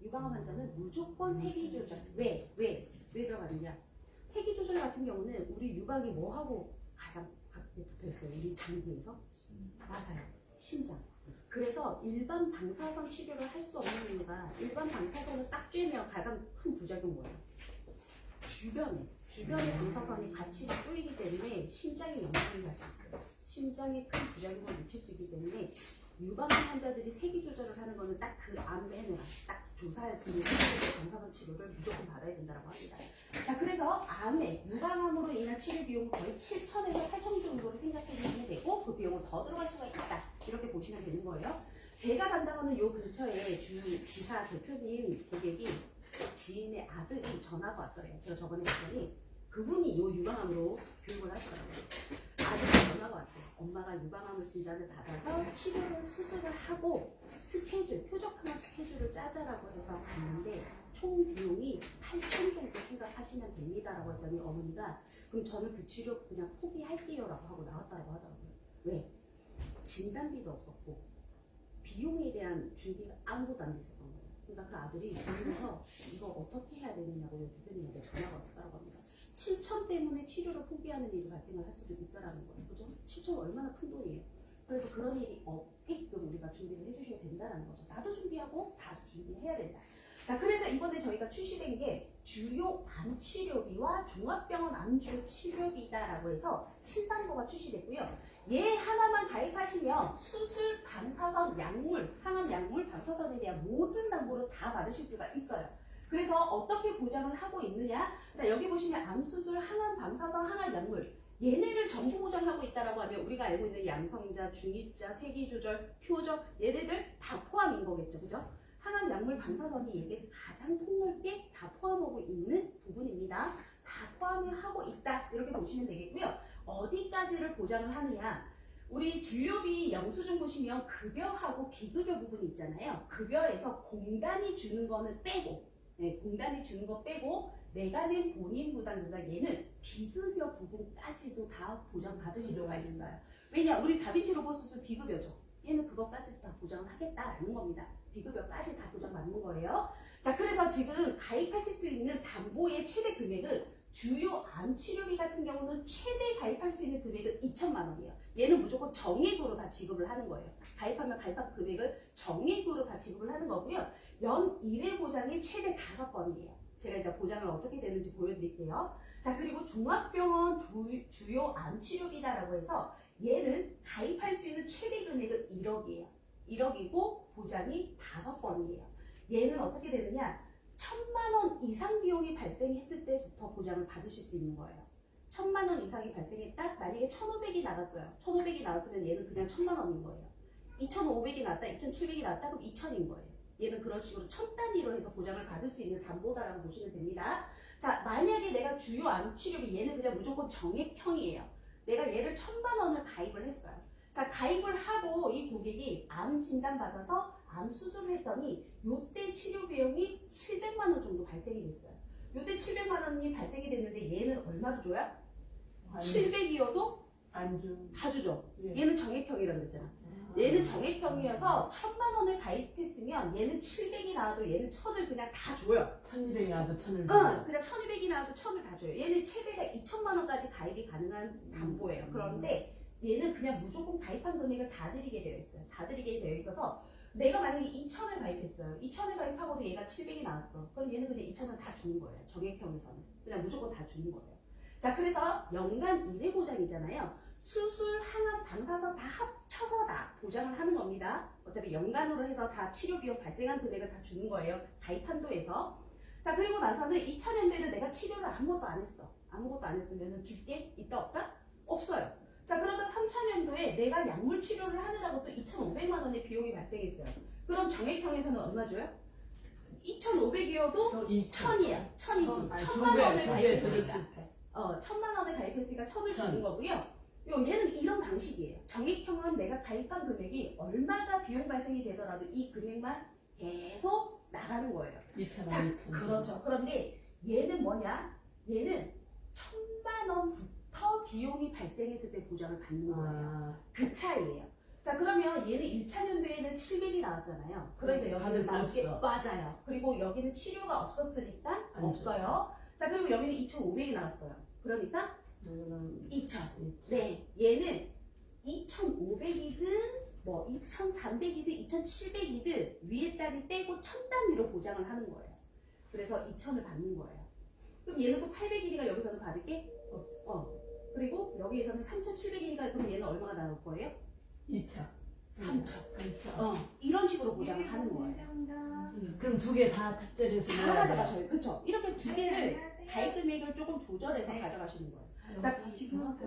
유방암 환자는 무조건 세기조절. 왜 들어가느냐? 세기조절 같은 경우는 우리 유방이 뭐하고 가장 가깝게 붙어있어요? 우리 장기에서? 맞아요. 심장. 그래서 일반 방사선 치료를 할 수 없는 이유가 일반 방사선을 딱 쬐면 가장 큰 부작용 뭐예요? 주변에 방사선이 같이 쪼이기 때문에 심장에 영향을 갈 수 있어요. 심장에 큰 부작용을 미칠 수 있기 때문에 유방암 환자들이 세기 조절을 하는 거는 딱 그 암 해내라. 딱 조사할 수 있는 방사선 치료를 무조건 받아야 된다고 합니다. 자, 그래서 암에 유방암으로 인한 치료 비용은 거의 7천에서 8천 정도를 생각해주시면 되고 그 비용은 더 들어갈 수가 있다. 이렇게 보시면 되는 거예요. 제가 담당하는 요 근처에 지사 대표님 고객이 지인의 아들이 전화가 왔더래요. 제가 저번에 봤더니 그분이 요 유방암으로 교육을 하시더라고요. 아들이 전화가 왔대요. 엄마가 유방암을 진단을 받아서 치료를 수술을 하고 스케줄, 표적항암 스케줄을 짜자라고 해서 갔는데 총 비용이 8천 정도 생각하시면 됩니다라고 했더니 어머니가 그럼 저는 그 치료 그냥 포기할게요라고 하고 나왔다고 하더라고요. 왜? 진단비도 없었고 비용에 대한 준비가 아무것도 안 돼 있었던 거예요. 그러니까 그 아들이 그러면서 이거 어떻게 해야 되느냐고 대표님한테 전화가 왔다고 합니다. 7천 때문에 치료를 포기하는 일이 발생을 할 수도 있다라는 거예요. 그죠? 7천 얼마나 큰 돈이에요. 그래서 그런 일이 없게끔 우리가 준비를 해주셔야 된다는 거죠. 나도 준비하고 다 준비해야 된다. 자, 그래서 이번에 저희가 출시된 게 주요 암치료비와 종합병원 암주요 치료비다라고 해서 신담보가 출시됐고요. 얘 하나만 가입하시면 수술, 방사선, 약물, 항암 약물, 방사선에 대한 모든 담보를 다 받으실 수가 있어요. 그래서 어떻게 보장을 하고 있느냐? 자, 여기 보시면 암수술, 항암, 방사선, 항암 약물 얘네를 전부 보장하고 있다라고 하면 우리가 알고 있는 양성자, 중입자, 세기조절, 표적 얘네들 다 포함인 거겠죠, 그죠? 항암 약물, 방사선이 얘게 가장 폭넓게 다 포함하고 있는 부분입니다. 다 포함하고 있다. 이렇게 보시면 되겠고요. 어디까지를 보장을 하느냐. 우리 진료비 영수증 보시면 급여하고 비급여 부분이 있잖아요. 급여에서 공단이 주는 거는 빼고, 네, 공단이 주는 거 빼고 내가 낸 본인 부담보다 얘는 비급여 부분까지도 다 보장받으실 수가 있어요. 왜냐? 우리 다빈치 로봇 수술 비급여죠. 얘는 그것까지 다 보장을 하겠다라는 겁니다. 비급여까지 다 보장받는 거예요. 자, 그래서 지금 가입하실 수 있는 담보의 최대 금액은 주요 암 치료비 같은 경우는 최대 가입할 수 있는 금액은 2천만 원이에요. 얘는 무조건 정액으로 다 지급을 하는 거예요. 가입하면 가입한 금액을 정액으로 다 지급을 하는 거고요. 연 1회 보장이 최대 5건이에요. 제가 일단 보장을 어떻게 되는지 보여드릴게요. 자, 그리고 종합병원 주요 암 치료비다라고 해서 얘는 가입할 수 있는 최대 금액은 1억이에요. 1억이고 보장이 5건이에요. 얘는 어떻게 되느냐? 1,000만 원 이상 비용이 발생했을 때부터 보장을 받으실 수 있는 거예요. 1,000만 원 이상이 발생했다? 만약에 1,500이 나갔어요. 1,500이 나왔으면 얘는 그냥 1,000만 원인 거예요. 2,500이 나왔다, 2,700이 나왔다, 그럼 2,000인 거예요. 얘는 그런 식으로 1,000 단위로 해서 보장을 받을 수 있는 담보다라고 보시면 됩니다. 자, 만약에 내가 주요 암 치료비 얘는 그냥 무조건 정액형이에요. 내가 얘를 1,000만 원을 가입을 했어요. 자, 가입을 하고 이 고객이 암 진단 받아서 암 수술을 했더니 요때 치료 비용이 700만 원 정도 발생이 됐어요. 요때 700만 원이 발생이 됐는데 얘는 얼마로 줘요? 700이어도 다 주죠. 얘는 정액형이라고 그랬잖아. 얘는 정액형이어서 1,000만 원을 가입했으면 얘는 700이 나와도 얘는 1,000을 그냥 다 줘요. 1,200이 나와도 1,000을 응, 그냥 1,200이 나와도 1,000을 다 줘요. 얘는 최대가 2,000만 원까지 가입이 가능한 담보예요. 그런데 얘는 그냥 무조건 가입한 금액을 다 드리게 되어 있어요. 다 드리게 되어 있어서 내가 만약에 2,000을 가입했어요. 2,000을 가입하고도 얘가 700이 나왔어. 그럼 얘는 그냥 2,000을 다 주는 거예요. 정액형에서는. 그냥 무조건 다 주는 거예요. 자, 그래서 연간 1회 보장이잖아요. 수술, 항암, 방사선 다 합쳐서 다 보장을 하는 겁니다. 어차피 연간으로 해서 다 치료 비용 발생한 금액을 다 주는 거예요. 가입 한도에서. 자, 그리고 나서는 2000년도에는 내가 치료를 아무것도 안 했어. 아무것도 안 했으면 줄게? 있다 없다? 없어요. 자, 그러다 3000년도에 내가 약물 치료를 하느라고 또 2,500만 원의 비용이 발생했어요. 그럼 정액형에서는 얼마 줘요? 2,500이어도 1000이야. 1000이지. 1000만 원을 가입했으니까. 1000만 원을 가입했으니까 1000을 주는 거고요. 얘는 이런 방식이에요. 정액형은 내가 가입한 금액이 얼마가 비용 발생이 되더라도 이 금액만 계속 나가는 거예요. 2,000원, 2,000원. 그렇죠. 그런데 얘는 뭐냐? 얘는 1,000만 원부터 비용이 발생했을 때 보장을 받는 거예요. 그 차이예요. 자, 그러면 얘는 1차년도에는 700이 나왔잖아요. 그러니까 여기는 나올게 맞아요. 그리고 여기는 치료가 없었으니까 없어요. 자, 그리고 여기는 2,500이 나왔어요. 그러니까 2,000. 네, 얘는 2,500이든 뭐 2,300이든 2,700이든 위에 단위 빼고 1,000 단위로 보장을 하는 거예요. 그래서 2,000을 받는 거예요. 그럼 얘는 또 800이니까 여기서는 받을 게 그리고 여기에서는 3,700이니까 그럼 얘는 얼마가 나올 거예요? 2,000. 3,000. 이런 식으로 보장을 하는 거예요. 그럼 두 개 다 탑재해서 다 가져가셔요. 그렇죠. 이렇게 두 개를 가입 금액을 조금 조절해서 가져가시는 거예요. 자, 지금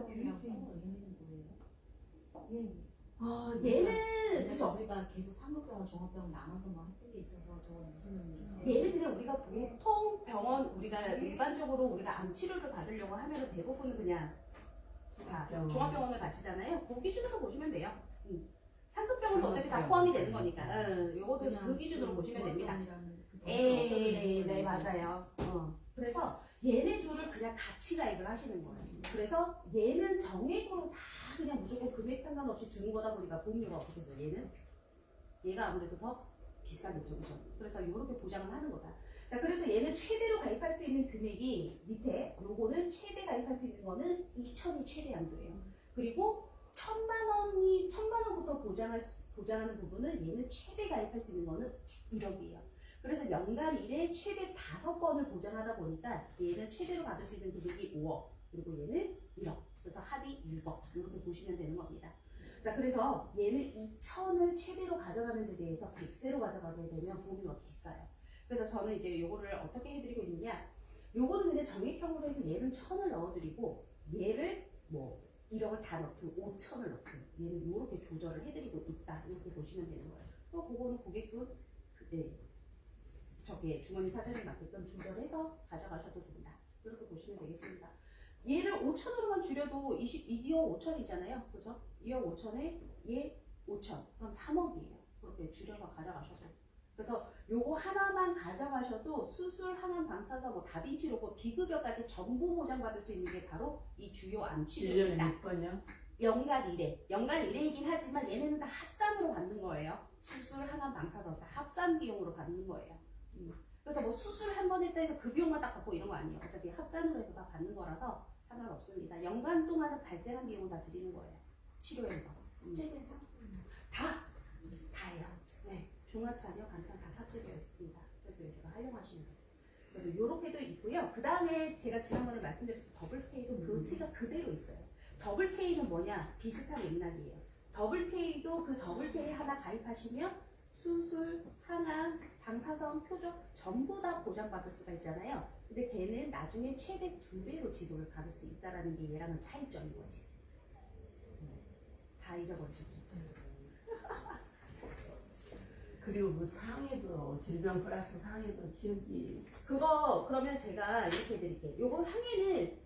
얘는 그죠? 우리가 계속 상급병원, 종합병원 나눠서만 했던 게 있어서 저 무슨 얘는 그냥 우리가 보통 병원 우리가 일반적으로 우리가 암 치료를 받으려고 하면은 대부분은 그냥 다 종합병원을 가시잖아요. 그 기준으로 보시면 돼요. 상급병원도 어차피 다 포함이 되는 거니까. 요것도 그 기준으로 보시면 됩니다. 네, 맞아요. 그래서 얘네 둘을 그냥 같이 가입을 하시는 거예요. 그래서 얘는 정액으로 다 그냥 무조건 금액 상관없이 주는 거다 보니까 보험료가 어떻게 해서 얘가 아무래도 더 비싸겠죠, 그죠? 그래서 이렇게 보장을 하는 거다. 자, 그래서 얘는 최대로 가입할 수 있는 금액이 밑에 요거는 최대 가입할 수 있는 거는 2,000이 최대 한도예요. 그리고 1,000만 원부터 보장하는 부분은 얘는 최대 가입할 수 있는 거는 1억이에요. 그래서 연간 1회 최대 5건을 보장하다 보니까 얘는 최대로 받을 수 있는 금액이 5억, 그리고 얘는 1억. 그래서 합이 6억. 이렇게 보시면 되는 겁니다. 자, 그래서 얘는 2,000을 최대로 가져가는 데 대해서 100세로 가져가게 되면 보험료가 비싸요. 그래서 저는 이제 요거를 어떻게 해드리고 있느냐. 요거는 그냥 정액형으로 해서 얘는 1,000을 넣어드리고 얘를 뭐 1억을 다 넣든 5,000을 넣든 얘는 이렇게 조절을 해드리고 있다. 이렇게 보시면 되는 거예요. 또 그거는 고객분 저기 주머니 사정에 맞게끔 조절해서 가져가셔도 된다. 이렇게 보시면 되겠습니다. 얘를 5천으로만 줄여도 2억 5천이잖아요. 그죠? 2억 5천에 얘 5천. 그럼 3억이에요. 그렇게 줄여서 가져가셔도. 그래서 요거 하나만 가져가셔도 수술, 항암, 방사선, 뭐 다빈치 로봇, 비급여까지 전부 보장받을 수 있는 게 바로 이 주요 암 1년에 치료입니다. 몇 번이요? 연간 1회. 연간 1회이긴 하지만 얘네는 다 합산으로 받는 거예요. 수술, 항암, 방사선 다 합산 비용으로 받는 거예요. 그래서 뭐 수술 한 번 했다 해서 그 비용만 딱 받고 이런 거 아니에요. 어차피 합산으로 해서 다 받는 거라서 상관없습니다. 연간 동안은 발생한 비용을 다 드리는 거예요. 치료해서. 탑재된 상품은 다예요. 네. 중화차려 간편 다 탑재되어 있습니다. 그래서 이거 활용하시면 돼요. 그래서 이렇게도 있고요. 그 다음에 제가 지난번에 말씀드렸던 더블페이도 그 티가 그대로 있어요. 더블페이는 뭐냐? 비슷한 맥락이에요. 더블페이도 그 더블페이 하나 가입하시면 수술, 항암, 방사선, 표적 전부 다 보장받을 수가 있잖아요. 근데 걔는 나중에 최대 2배로 지급을 받을 수 있다는 게 얘랑은 차이점인 거지. 다 잊어버리셨죠? 그리고 그 상해도 질병 플러스 상해도 기억이 그거 그러면 제가 이렇게 해드릴게요. 요거 상해는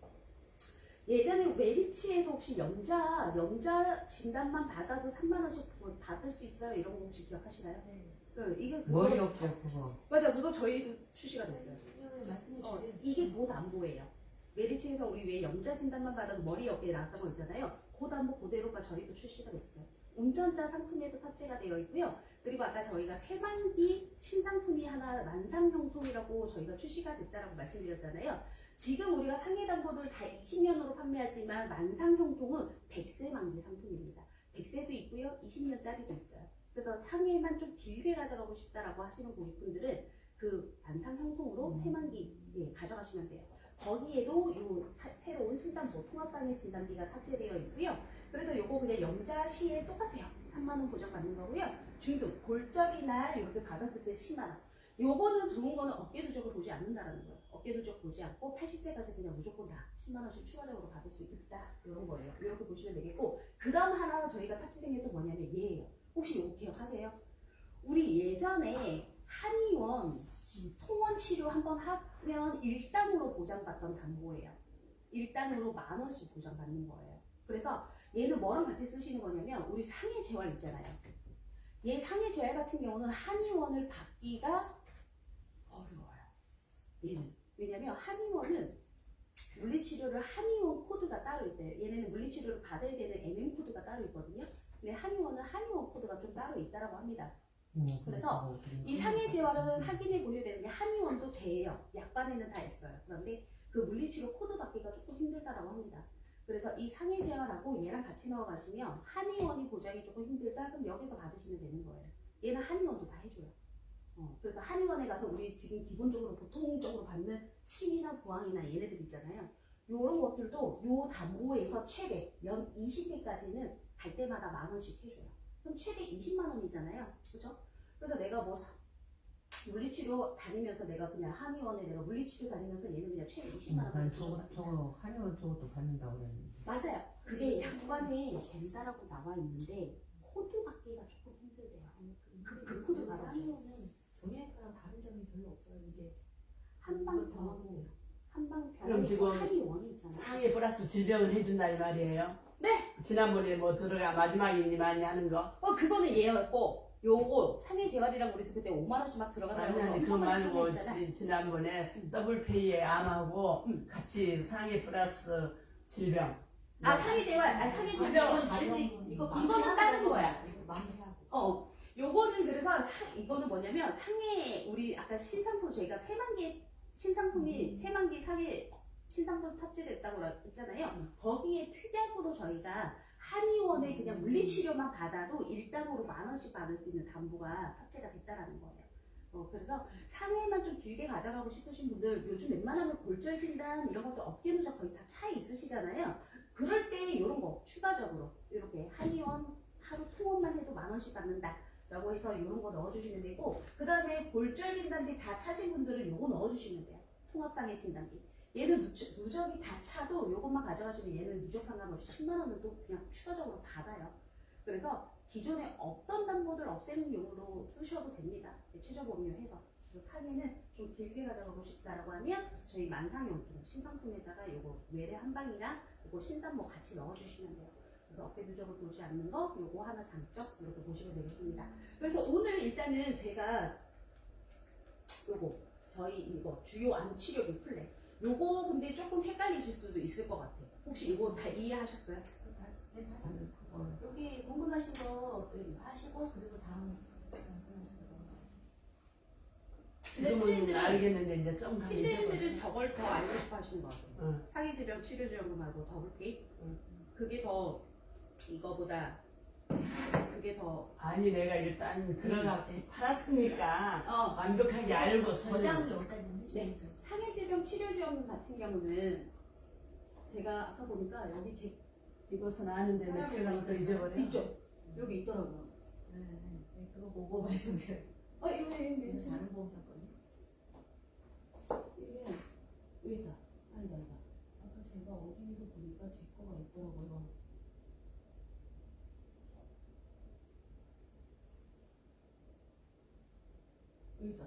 예전에 메리치에서 혹시 영자 진단만 받아도 3만 원씩 받을 수 있어요. 이런 거 혹시 기억하시나요? 네. 이게 그거 머리 없죠 그거. 맞아, 그거 저희도 출시가 됐어요. 말씀해 주세요. 이게 고담보예요. 메리츠에서 우리 왜 영자 진단만 받아도 머리 어깨에 나왔던 거 있잖아요. 고담보 그대로가 저희도 출시가 됐어요. 운전자 상품에도 탑재가 되어 있고요. 그리고 아까 저희가 새만기 신상품이 하나 만상형통이라고 저희가 출시가 됐다라고 말씀드렸잖아요. 지금 우리가 상해 담보들 다 20년으로 판매하지만 만상형통은 100세 만기 상품입니다. 100세도 있고요. 20년짜리도 있어요. 그래서 상해만 좀 길게 가져가고 싶다라고 하시는 고객분들은 그 만상형통으로 새만기 가져가시면 돼요. 거기에도 요 새로운 신단보 통합상해 진단비가 탑재되어 있고요. 그래서 요거 그냥 영자 시에 똑같아요. 3만 원 보장받는 거고요. 중등 골절이나 이렇게 받았을 때 10만 원. 요거는 좋은 거는 어깨 누적을 보지 않는다라는 거예요. 어깨 누적 보지 않고 80세까지 그냥 무조건 다 10만 원씩 추가적으로 받을 수 있다. 이런 거예요. 이렇게 보시면 되겠고, 그 다음 하나 저희가 탑재된 게 또 뭐냐면 얘예요. 혹시 요거 기억하세요? 우리 예전에 한의원 통원 치료 한번 하면 일당으로 보장받던 담보예요. 일당으로 10,000 원씩 보장받는 거예요. 그래서 얘는 뭐랑 같이 쓰시는 거냐면 우리 상해 재활 있잖아요. 얘 상해 재활 같은 경우는 한의원을 받기가 어려워요. 얘는 왜냐면 한의원은 물리치료를 한의원 코드가 따로 있대요. 얘네는 물리치료를 받아야 되는 MM 코드가 따로 있거든요. 근데 한의원은 한의원 코드가 좀 따로 있다라고 합니다. 그래서 이 상해 재활은 확인해 보셔야 되는 게 한의원도 돼요. 약반에는 다 있어요. 그런데 그 물리치료 코드 받기가 조금 힘들다라고 합니다. 그래서 이 상해 재활하고 얘랑 같이 넣어가시면 한의원이 보장이 조금 힘들다? 그럼 여기서 받으시면 되는 거예요. 얘는 한의원도 다 해줘요. 그래서 한의원에 가서 우리 지금 기본적으로 보통적으로 받는 침이나 부항이나 얘네들 있잖아요. 요런 것들도 요 담보에서 최대 연 20회까지는 갈 때마다 10,000원씩 해줘요. 그럼 최대 20만 원이잖아요. 그죠? 그래서 내가 뭐 물리치료 다니면서 내가 그냥 한의원에 내가 물리치료 다니면서 얘는 그냥 최대 20만 원 난 가지고 저거 한의원 저것도 받는다고 그랬는데. 맞아요. 그게 약관에 된다라고 나와 있는데 코드 받기가 조금 힘들대요. 그 코드 받아줘요. 한의원은 종양과랑 다른 점이 별로 없어요. 이게 한방병원이에요. 한방병원이 그럼 지금 한의원이 있잖아요. 상해 플러스 질병을 해준다 이 말이에요? 네. 지난번에 뭐 들어가 마지막에 많이 하는 거? 그거는 얘였고 요거 상해 재활이라고 그래서 그때 5만 원씩 막 들어가다가 아니 그거 엄청 많이 말고 판매했잖아. 지난번에 더블페이에 암하고 같이 상해 플러스 질병. 상해 재활, 상해 질병은 이거는 다른 거야. 이거 마무리하고. 요거는 그래서 이거는 뭐냐면 상해 우리 아까 신상품 저희가 새만개 신상품이 새만개 상해 신상품 탑재됐다고 했잖아요. 거기에 특약으로 저희가 한의원에 그냥 물리치료만 받아도 일당으로 10,000원씩 받을 수 있는 담보가 탑재가 됐다라는 거예요. 그래서 상해만 좀 길게 가져가고 싶으신 분들 요즘 웬만하면 골절 진단 이런 것도 어깨 누적 거의 다 차 있으시잖아요. 그럴 때 이런 거 추가적으로 이렇게 한의원 하루 통원만 해도 10,000원씩 받는다. 라고 해서 이런 거 넣어주시면 되고, 그 다음에 골절 진단비 다 차신 분들은 요거 넣어주시면 돼요. 통합상해 진단비. 얘는 누적이 다 차도 요것만 가져가시면 얘는 누적 상관없이 10만 원은 또 그냥 추가적으로 받아요. 그래서 기존에 없던 담보들 없애는 용으로 쓰셔도 됩니다. 최저보험료 해서. 그래서 상해는 좀 길게 가져가고 싶다라고 하면 저희 만상용품 신상품에다가 요거 외래 한방이랑 요거 신단모 같이 넣어주시면 돼요. 그래서 어깨 누적을 보지 않는 거 요거 하나 장점 이렇게 보시면 되겠습니다. 그래서 오늘 일단은 제가 요거 저희 이거 주요 암 치료기 플랫 요거 근데 조금 헷갈리실 수도 있을 것 같아요. 혹시 이거 다 이해하셨어요? 여기 궁금하신 거 하시고 그리고 다음 말씀하시는 거. 지금은 알겠는데 이제 좀 가면 팀장님들은 저걸 더 알고 싶어 하시는 것 같아요. 응. 상해질병 치료지원금하고 더블페이 그게 더 이거보다 그게 더 아니 내가 일단 들어가 팔았으니까 어, 완벽하게 알고 저장을 설명. 여기까지 좀 네. 해주세요. 상해질병 치료지원금 같은 경우는 제가 아까 보니까 여기 제 이것은 아는데 며칠 가면 또 잊어버려. 있죠? 여기 있더라고요. 네, 그거 보고 말씀드려요. 이거 이거 다른 보험 사건이요? 이게 여기다. 아니다. 아까 제가 어디에서 보니까 제 거가 있더라고요. 여기다.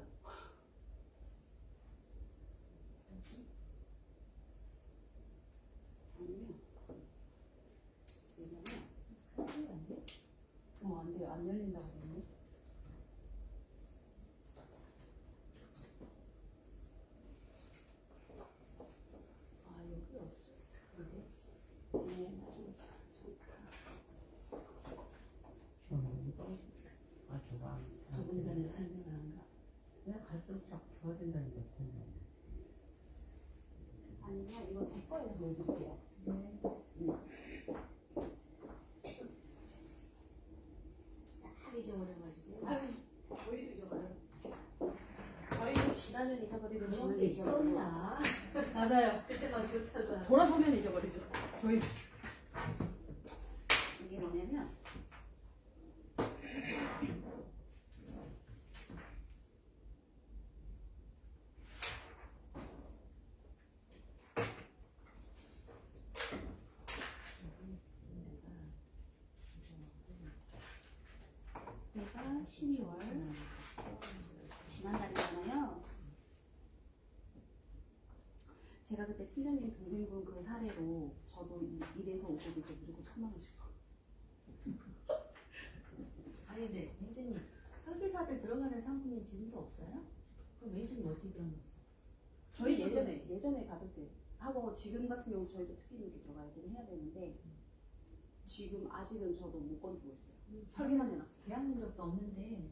아니면 왜냐면 안 돼? 안 돼요. 안 열린다고 그러네. 여기 없어. 조금 전에 설명한 거. 그냥 갈수록 자꾸 좋아진다니까. 아니면 이거 제 거에서 보여드릴게요. 싹 잊어버려가지고. 저희도 잊어버려요. 저희도 지나면 잊어버리고 그런 지나면 게 잊어버리고. 있었나? 맞아요. 그때만 좋다잖아. 돌아서면 잊어버리죠. 저희 이게 뭐냐면 내가 12월 지난달이잖아요. 제가 그때 팀장님 동생분 그 사례로 저도 이래서 오고 이제 무조건 1,000만 원씩 아니 근데 민지님 설계사들 들어가는 상품이 지금도 없어요? 그럼 민지님 어떻게 들어갔어요? 저희 예전에 받을 때 하고 지금 같은 경우 저희도 특기능이 들어가긴 해야 되는데 지금 아직은 저도 못 건드리고 있어요. 설계만 해놨어요. 계약된 적도 없는데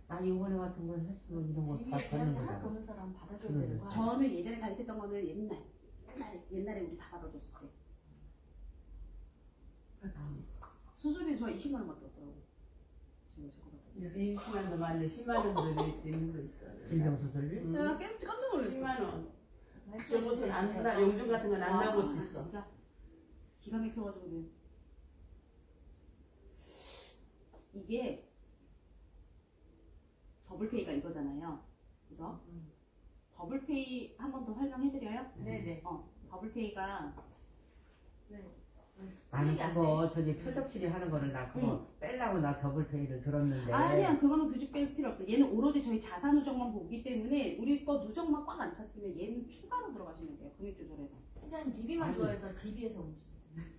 나 이번에 같은 건 했으면 이런 거 집에 다 계약이 받는 하나도 거잖아. 없는 사람 받아줘야 음. 되는 거 아니에요? 저는 예전에 가입했던 거는 옛날에 우리 다 받아줬을 때 수술비 저 20만 원밖에 없더라고. 제가 저거 받았어요. 그래서 20만 원 맞네. 10만 원들이 있는 거 있어. 질병수술비? 깜짝 놀랐어. 10만 원. 말씀하실 저것은 때 안 보다 용준 같은 건 안 나올 것도 있어. 진짜 기가 막혀가지고 이게 더블페이가 이거잖아요. 그죠? 더블페이 한 번 더 설명해드려요? 네네. 더블페이가 나는 안 그거 저기 표적 치료하는 거를 나 그거 빼려고 나 더블페이를 들었는데. 아니야, 그거는 굳이 뺄 필요 없어. 얘는 오로지 저희 자산 누적만 보기 때문에 우리 거 누적만 꽉 안 찼으면 얘는 추가로 들어가시면 돼요. 금액 조절해서. 팀장님 DB만 아니. 좋아해서 DB에서 오지.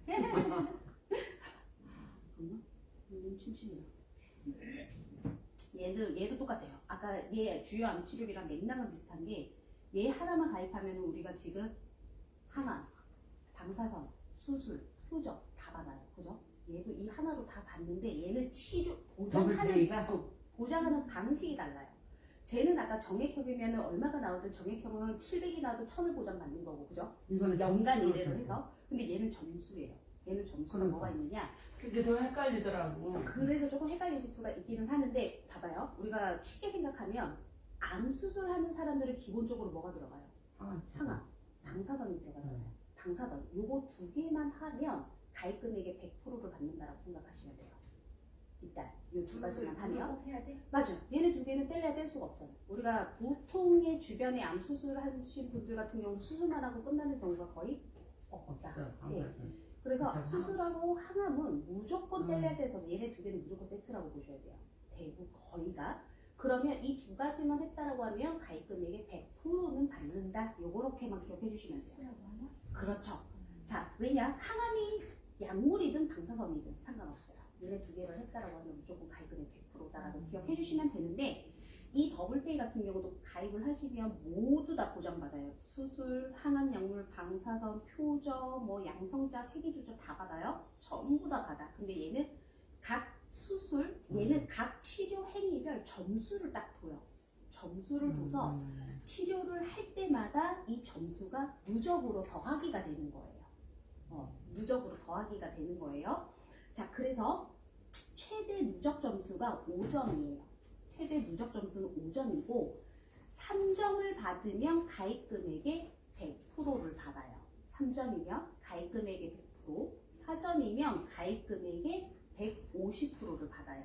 그러나? 침침이다. 얘도 똑같아요. 아까 얘 주요 암 치료비랑 맥락은 비슷한 게 얘 하나만 가입하면 우리가 지금 항암, 방사선, 수술, 표적 다 받아요. 그죠? 얘도 이 하나로 다 받는데 얘는 치료 더블페이가? 보장하는 방식이 달라요. 쟤는 아까 정액형이면 얼마가 나오든 정액형은 700이 나와도 1000을 보장받는 거고, 그죠? 이거는 연간 점수로 이래로 줘. 해서. 근데 얘는 점수예요. 얘는 점수가 그러니까. 뭐가 있느냐? 그게 더 헷갈리더라고. 그래서 조금 헷갈리실 수가 있기는 하는데 봐봐요. 우리가 쉽게 생각하면 암 수술하는 사람들은 기본적으로 뭐가 들어가요? 항암, 방사선이 들어가잖아요. 방사선 요거 두 개만 하면 가입 금액의 100%를 받는다라고 생각하시면 돼요. 일단 요 두 가지만 하면 꼭 해야 돼? 맞아. 얘네 두 개는 뗄래야 뗄 수가 없잖아요. 우리가 보통의 주변에 암 수술을 하신 분들 같은 경우 수술만 하고 끝나는 경우가 거의 없다. 없어, 예. 방사선. 그래서 그래서 수술하고 항암은 무조건 떼야 음. 돼서 얘네 두 개는 무조건 세트라고 보셔야 돼요. 대부분 거의가. 그러면 이 두 가지만 했다라고 하면 가입금액의 100%는 받는다. 요렇게만 기억해 주시면 돼요. 수술하고 하나? 그렇죠. 자, 왜냐? 항암이 약물이든 방사선이든 상관없어요. 얘네 두 개를 했다라고 하면 무조건 가입금액 100%다라고 기억해 주시면 되는데 이 더블페이 같은 경우도 가입을 하시면 모두 다 보장받아요. 수술, 항암 약물, 방사선, 표적, 뭐 양성자, 세기주저 다 받아요. 전부 다 받아. 근데 얘는 각 수술, 얘는 각 치료 행위별 점수를 딱 둬요. 점수를 둬서 치료를 할 때마다 이 점수가 누적으로 더하기가 되는 거예요. 누적으로 더하기가 되는 거예요. 자, 그래서 최대 누적 점수가 5점이에요. 최대 누적 점수는 5점이고 3점을 받으면 가입 금액의 100%를 받아요. 3점이면 가입 금액의 100%, 4점이면 가입 금액의 150%를 받아요.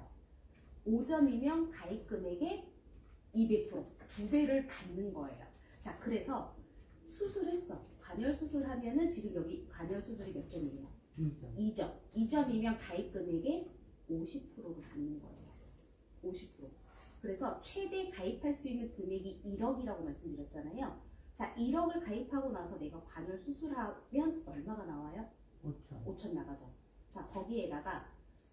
5점이면 가입 금액의 200%, 두 배를 받는 거예요. 자, 그래서 수술했어. 관열 수술하면은 지금 여기 관열 수술이 몇 점이에요? 2점. 2점. 2점이면 가입 금액의 50%를 받는 거예요. 50%. 그래서 최대 가입할 수 있는 금액이 1억이라고 말씀드렸잖아요. 자, 1억을 가입하고 나서 내가 관열 수술하면 얼마가 나와요? 5점. 5천 나가죠. 자, 거기에다가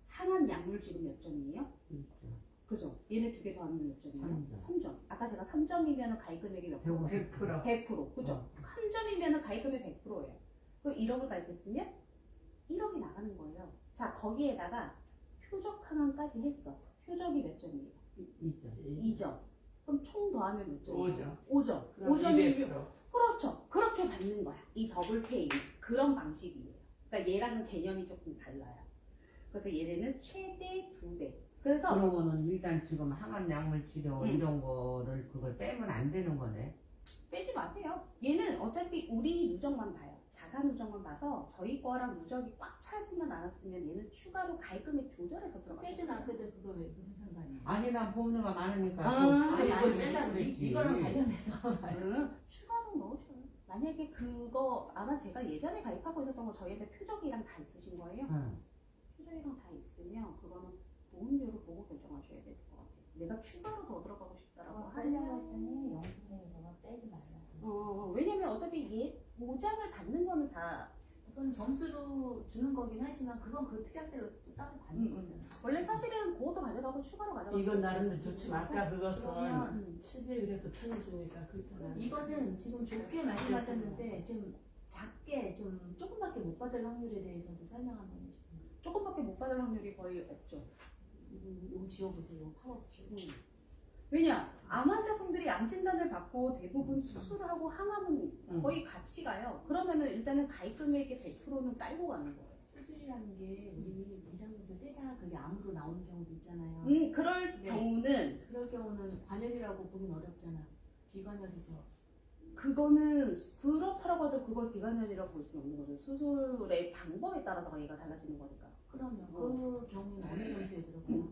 항암 약물 지금 몇 점이에요? 1점. 그죠? 얘네 두 개 더하면 몇 점이에요? 3점. 3점. 아까 제가 3점이면 가입 금액이 몇 프로? 150%. 100%. 그죠? 3점이면 가입 금액 100%예요. 그 1억을 가입했으면 1억이 나가는 거예요. 자, 거기에다가 표적 항암까지 했어. 표적이 몇 점이에요? 2점. 2점. 그럼 총 더하면 몇 점이에요? 5점. 5점. 그럼 5점이면 200%. 그렇죠. 그렇게 받는 거야. 이 더블 페이. 그런 방식이에요. 그러니까 얘랑은 개념이 조금 달라요. 그래서 얘네는 최대 2배. 그래서 그러면은 일단 지금 항암 약물 치료 음. 이런 거를 그걸 빼면 안 되는 거네. 빼지 마세요. 얘는 어차피 우리 누적만 봐요. 자산 누적만 봐서 저희 거랑 누적이 꽉 차지만 않았으면 얘는 추가로 가입금액 조절해서 들어가요. 빼든 안 빼든 그거 왜 무슨 상관이야? 아니 난 보험료가 많으니까 아, 또 아니, 이걸 빼자 그랬지. 이거랑 관련해서 추가로 넣으셔요. 만약에 그거 아마 제가 예전에 가입하고 있었던 거 저희한테 표적이랑 다 있으신 거예요? 응. 표적이랑 다 있으면 그거는 보험료를 보고 결정하셔야 될 것 같아요. 내가 추가로 더 들어가고 싶다라고 하려고 하면 했더니 영수증에서는 빼지 말라. 왜냐면 어차피 얘 보장을 받는 거는 다 그건 점수로 주는 거긴 하지만 그건 그 특약대로 또 따로 받는 거잖아. 원래 사실은 그것도 가져가고 추가로 가져가고 이건 나름대로 좋지만 아까 그것은 그러면 700이라도 천주니까 그렇구나. 이거는 지금 좋게 말씀하셨는데 좀 작게 좀 조금밖에 못 받을 확률에 대해서도 설명 한번 해주세요. 조금밖에 못 받을 확률이 거의 없죠. 이거 지워보세요. 파워치. 왜냐? 암 환자분들이 암 진단을 받고 대부분 수술을 하고 항암은 거의 같이 가요. 그러면은 일단은 가입 금액의 100%는 깔고 가는 거예요. 수술이라는 게 우리 대장님들 떼다 그게 암으로 나오는 경우도 있잖아요. 그럴 네. 경우는 그럴 경우는 관열이라고 보긴 어렵잖아. 비관열이죠. 그거는 그렇다라고 하더라도 그걸 비관연이라고 볼 수는 없는 거죠. 수술의 방법에 따라서 얘가 달라지는 거니까. 그러면 그 경우는 어느 점수에 들어가요?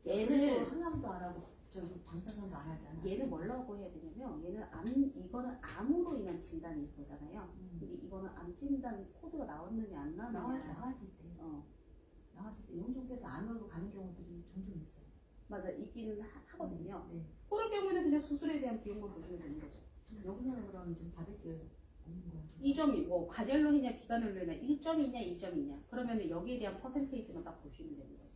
얘는 항암도 안 하고 저기 방사선도 안 하잖아. 얘는 뭐라고 해야 되냐면 얘는 이거는 암으로 인한 진단인 거잖아요. 근데 이거는 암 진단 코드가 나왔느냐 안 나왔느냐. 나왔을 때. 나왔을 때 용종돼서 암으로 가는 경우들이 종종 있어요. 맞아, 있기는 하거든요. 네. 그럴 경우에는 그냥 수술에 대한 비용만 보시면 되는 거죠. 여기서는 그럼 지금 받을 게 없는 거야. 2점이 뭐 관열로 했냐 비관열로 했냐 1점이냐 2점이냐 그러면은 여기에 대한 퍼센테이지만 딱 보시면 되는 거지.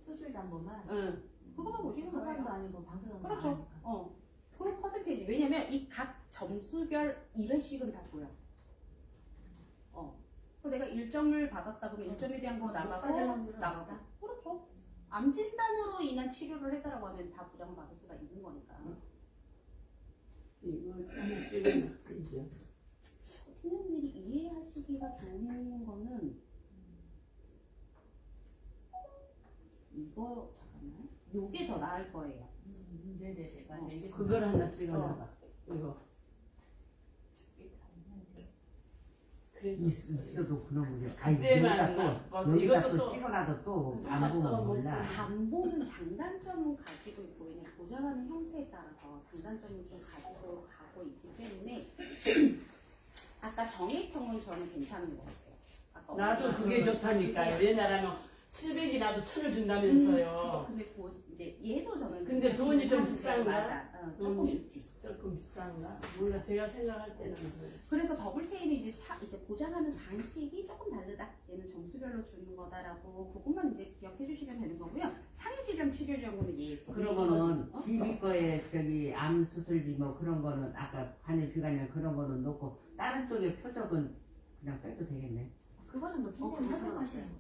수술 담보만. 응. 그거만 보시는 항암도 거예요. 아니고 방사선도 그렇죠. 아니니까. 그 퍼센테이지. 왜냐면 이 각 점수별 1회씩은 다 줘요. 그 내가 1점을 받았다 그러면 1점에 대한 거 못 받을 확률은 나가고. 없다? 그렇죠. 암 진단으로 인한 치료를 했다라고 하면 다 부장을 받을 수가 있는 거니까. 이거 찍으면 이제 팀장님들이 이해하시기가 좋은 거는 이거 잠깐만. 요게 더 나을 거예요. 네네네. 맞아. 이게 그걸 하나 찍어놔봐. 이거. 그래. 있어도 그놈이 그때만 여기다 이것도 또 또 찍어놔도 또 안 보면 몰라. 담보는 장단점은 가지고 있고 그냥 보장하는 형태에 따라서 장단점을 좀 가지고 가고 있기 때문에 아까 정액형은 저는 괜찮은 것 같아요. 나도 그게 좋다니까요. 옛날에는 700이 나도 1000을 준다면서요. 근데 이제 얘도 저는 근데 돈이 좀 비싼가? 맞아. 조금 돈이? 있지. 조금 비싼가? 몰라. 제가 생각할 때는 그래서 더블테일이 이제 보장하는 방식이 조금 다르다. 얘는 점수별로 주는 거다라고 그것만 이제 기억해 주시면 되는 거고요. 상해 질병 치료적으로는 얘 그러면은 비비 거에 저기 암 수술비 뭐 그런 거는 아까 관여 비관여 그런 거는 놓고 다른 쪽에 표적은 그냥 빼도 되겠네. 그거는 뭐 팀장님 선택하시는 거죠.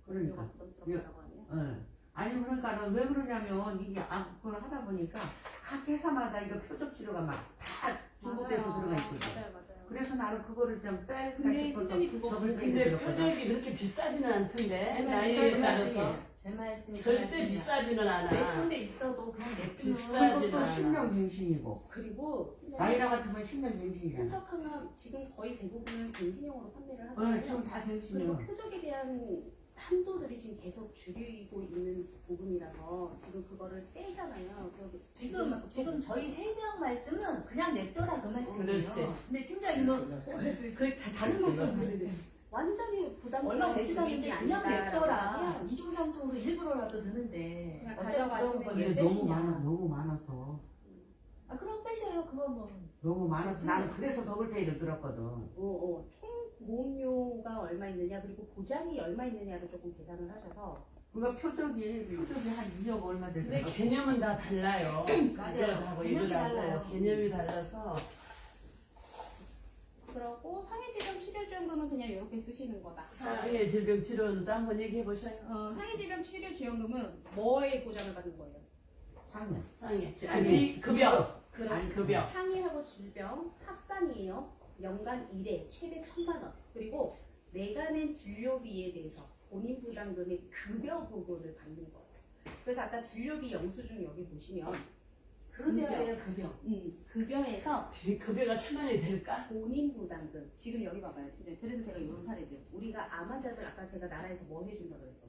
그러니까. 부담스럽다고 하네요. 예. 아니 그러니까는 왜 그러냐면 이게 그걸 하다 보니까 각 회사마다 이거 표적 치료가 막 다 중복돼서 들어가 있거든. 맞아요. 그래서 나는 그거를 좀 뺄까 근데 싶어서 선생님 그거 근데 표적이 그렇게 비싸지는 않던데 나이에 따라서 제 말씀이 절대 비싸지는 않아. 몇 군데 있어도 그냥 냅두면 비싸지는 그것도 않아. 신명갱신이고 그리고 나이라 같으면 신명갱신이잖아. 표적하면 지금 거의 대부분은 갱신형으로 판매를 어, 하잖아요. 지금 다 그리고 갱신이야. 표적에 대한 한도들이 지금 계속 줄이고 있는 부분이라서 지금 그거를 떼잖아요. 지금 저희 3명 말씀은 그냥 냅둬라 그 말씀이에요. 그렇지. 근데 팀장님은 다른 말씀을 완전히 부담스러운 얼마 되지도 않는데 금액이 그냥 아니다라고 냅둬라. 하면 이중삼중으로 일부러라도 드는데 그냥 어차피 가져가시면 그런 걸 얘 왜 너무 빼시냐. 너무 많아서 그럼 빼셔요. 그거 뭐. 너무 많아서 나는 그래서 더블페이를 들었거든. 총 보험료가 얼마 있느냐 그리고 보장이 얼마 있느냐를 조금 계산을 하셔서 그거 표적이 한 2억 얼마 근데 되더라고. 개념은 다 달라요. 맞아요. 이거하고 개념이 이거하고 달라요. 개념이 달라서 그러고 상해질병 치료지원금은 그냥 이렇게 쓰시는 거다. 상해 질병 치료도 한번 얘기해 보셔요. 상해질병 치료지원금은 뭐에 보장을 받는 거예요? 상해. 상해. 아니, 급여. 그렇지. 아니, 급여. 상해하고 질병 합산이에요. 연간 1회 최대 1,000만 원. 그리고 내가 낸 진료비에 대해서 본인 부담금의 급여 부분을 받는 거예요. 그래서 아까 진료비 영수증 여기 보시면 급여예요, 급여. 급여에서 급여가 1000원이 될까? 본인 부담금 지금 여기 봐봐요. 그래서 제가 이런 사례들 우리가 암 환자들 아까 제가 나라에서 뭐 해준다고 그랬어?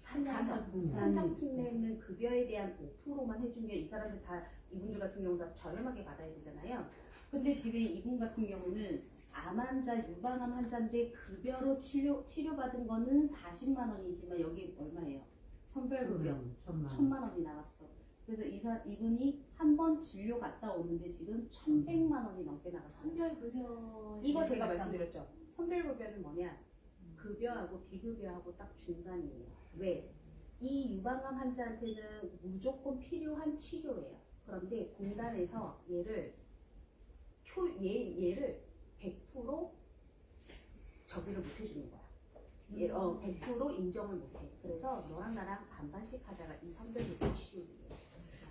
산정팀 내는 급여에 대한 5%만 해주면 이 사람들 다 이분들 같은 경우 다 저렴하게 받아야 되잖아요. 근데 지금 이분 같은 경우는 암 환자, 유방암 환자인데 급여로 치료받은 거는 40만 원이지만 여기 얼마예요? 선별급여 1,000만 원이 나왔어. 그래서 이분이 한 번 진료 갔다 오는데 지금 1,100만 원이 넘게 나갔어요. 선별급여. 이거 제가 말씀드렸죠. 선별급여는 뭐냐? 급여하고 비급여하고 딱 중간이에요. 왜? 이 유방암 환자한테는 무조건 필요한 치료예요. 그런데 공단에서 얘를 100% 저기를 못 해주는 거야. 100% 인정을 못 해. 그래서 너랑 나랑 반반씩 하자가 이 선별급여 치료예요.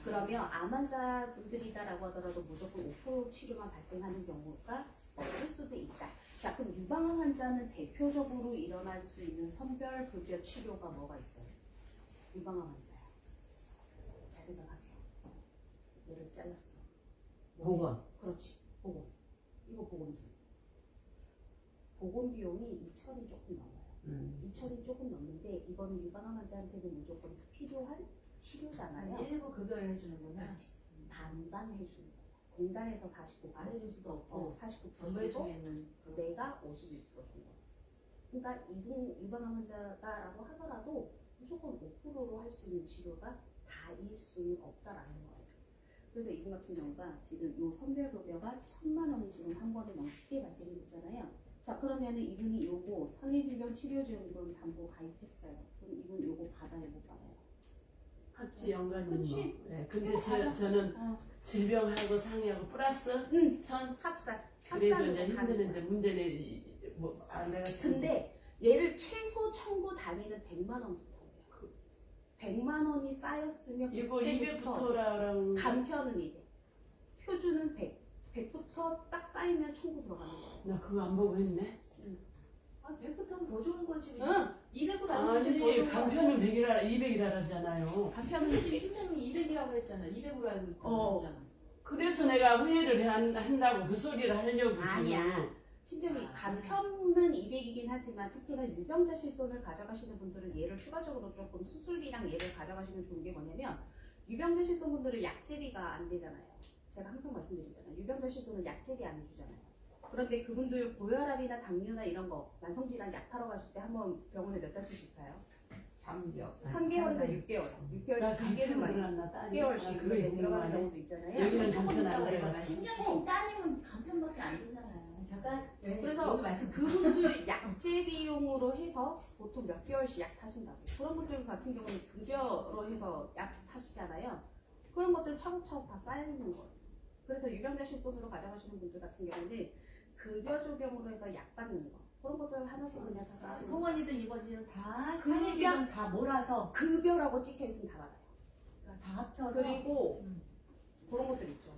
그러면 암 환자분들이다라고 하더라도 무조건 5% 치료만 발생하는 경우가 없을 수도 있다. 자, 그럼 유방암 환자는 대표적으로 일어날 수 있는 선별급여 치료가 뭐가 있어요? 유방암 환자야. 잘 생각하세요. 얘를 잘랐어. 보건. 그렇지. 보건. 이거 보건수. 보건 비용이 2천이 조금 넘어요. 2천이 조금 넘는데 이거는 유방암 환자한테는 무조건 필요한 치료잖아요. 일부 급여를 해주는구나. 반반 해주는 거예요. 공단에서 49%. 안 해줄 수도 없고. 49%고 정부의 중에는 내가 51%인 거예요. 그러니까 유방암 환자다라고 하더라도 무조건 5%로 할 수 있는 치료가 다일 수는 없다라는 거예요. 그래서 이분 같은 경우가 지금 요 선별급여가 1,000만 원이 지금 한 번에 넘게 발생이 됐잖아요. 자, 그러면은 이분이 요거 상해질병 치료지원금 담보 가입했어요. 그럼 이분 요거 받아요, 못 받아요? 같이 연관이 뭐. 그치. 네, 근데 저는 질병하고 상해하고 플러스 1000. 합산. 그래도 이제 힘드는데 문제는 내가 지금 근데 얘를 최소 청구 단위는 100만 원부터예요. 100만 원이 쌓였으면 이거 그때부터 200부터랑 간편은 200, 표준은 100. 100부터 딱 쌓이면 청구 들어가는 거예요. 나 그거 안 보고 했네. 100부터 하면 더 좋은 거지. 응. 200으로 하면 더 아니 좋은 거. 간편은 200이라잖아요. 간편은 근데 지금 팀장님이 200이라고 했잖아. 200으로 알고 있잖아. 그래서 내가 회의를 한다고 그 소리를 하려고 지금. 아니야. 팀장님 간편은 200이긴 하지만 특히나 유병자 실손을 가져가시는 분들은 얘를 추가적으로 조금 수술비랑 얘를 가져가시면 좋은 게 뭐냐면 유병자 실손 분들은 약제비가 안 되잖아요. 제가 항상 말씀드리잖아요. 유병자 실손은 약제비 안 해주잖아요. 그런데 그분들 고혈압이나 당뇨나 이런 거 만성질환 약 타러 가실 때 한번 병원에 몇 달치씩 가요? 3개월. 3개월에서 6개월. 나 6개월씩 간편을 기계를 많이 들어갔나 딸이? 6개월씩 그거 그렇게 들어가는 궁금하네. 경우도 있잖아요. 여기는 간편 안 내가 들어가. 팀장님 따님은 간편밖에 안 되잖아요. 잠깐 그래서 여기 말씀 그분들 약제 비용으로 해서 보통 몇 개월씩 약 타신다고. 그런 분들 같은 경우는 급여로 해서 약 타시잖아요. 그런 것들 차곡차곡 다 쌓이는 거예요. 그래서 유병자 실손으로 가져가시는 분들 같은 경우는 급여 조병으로 해서 약 받는 거. 그런 것들 하나씩 그냥 다 쌓아요. 통원이든 이거지든 다 그냥- 상해지든 다 몰아서 급여라고 찍혀 있으면 다 받아요. 그러니까 다 합쳐서 그리고 음. 그런 것들 있죠.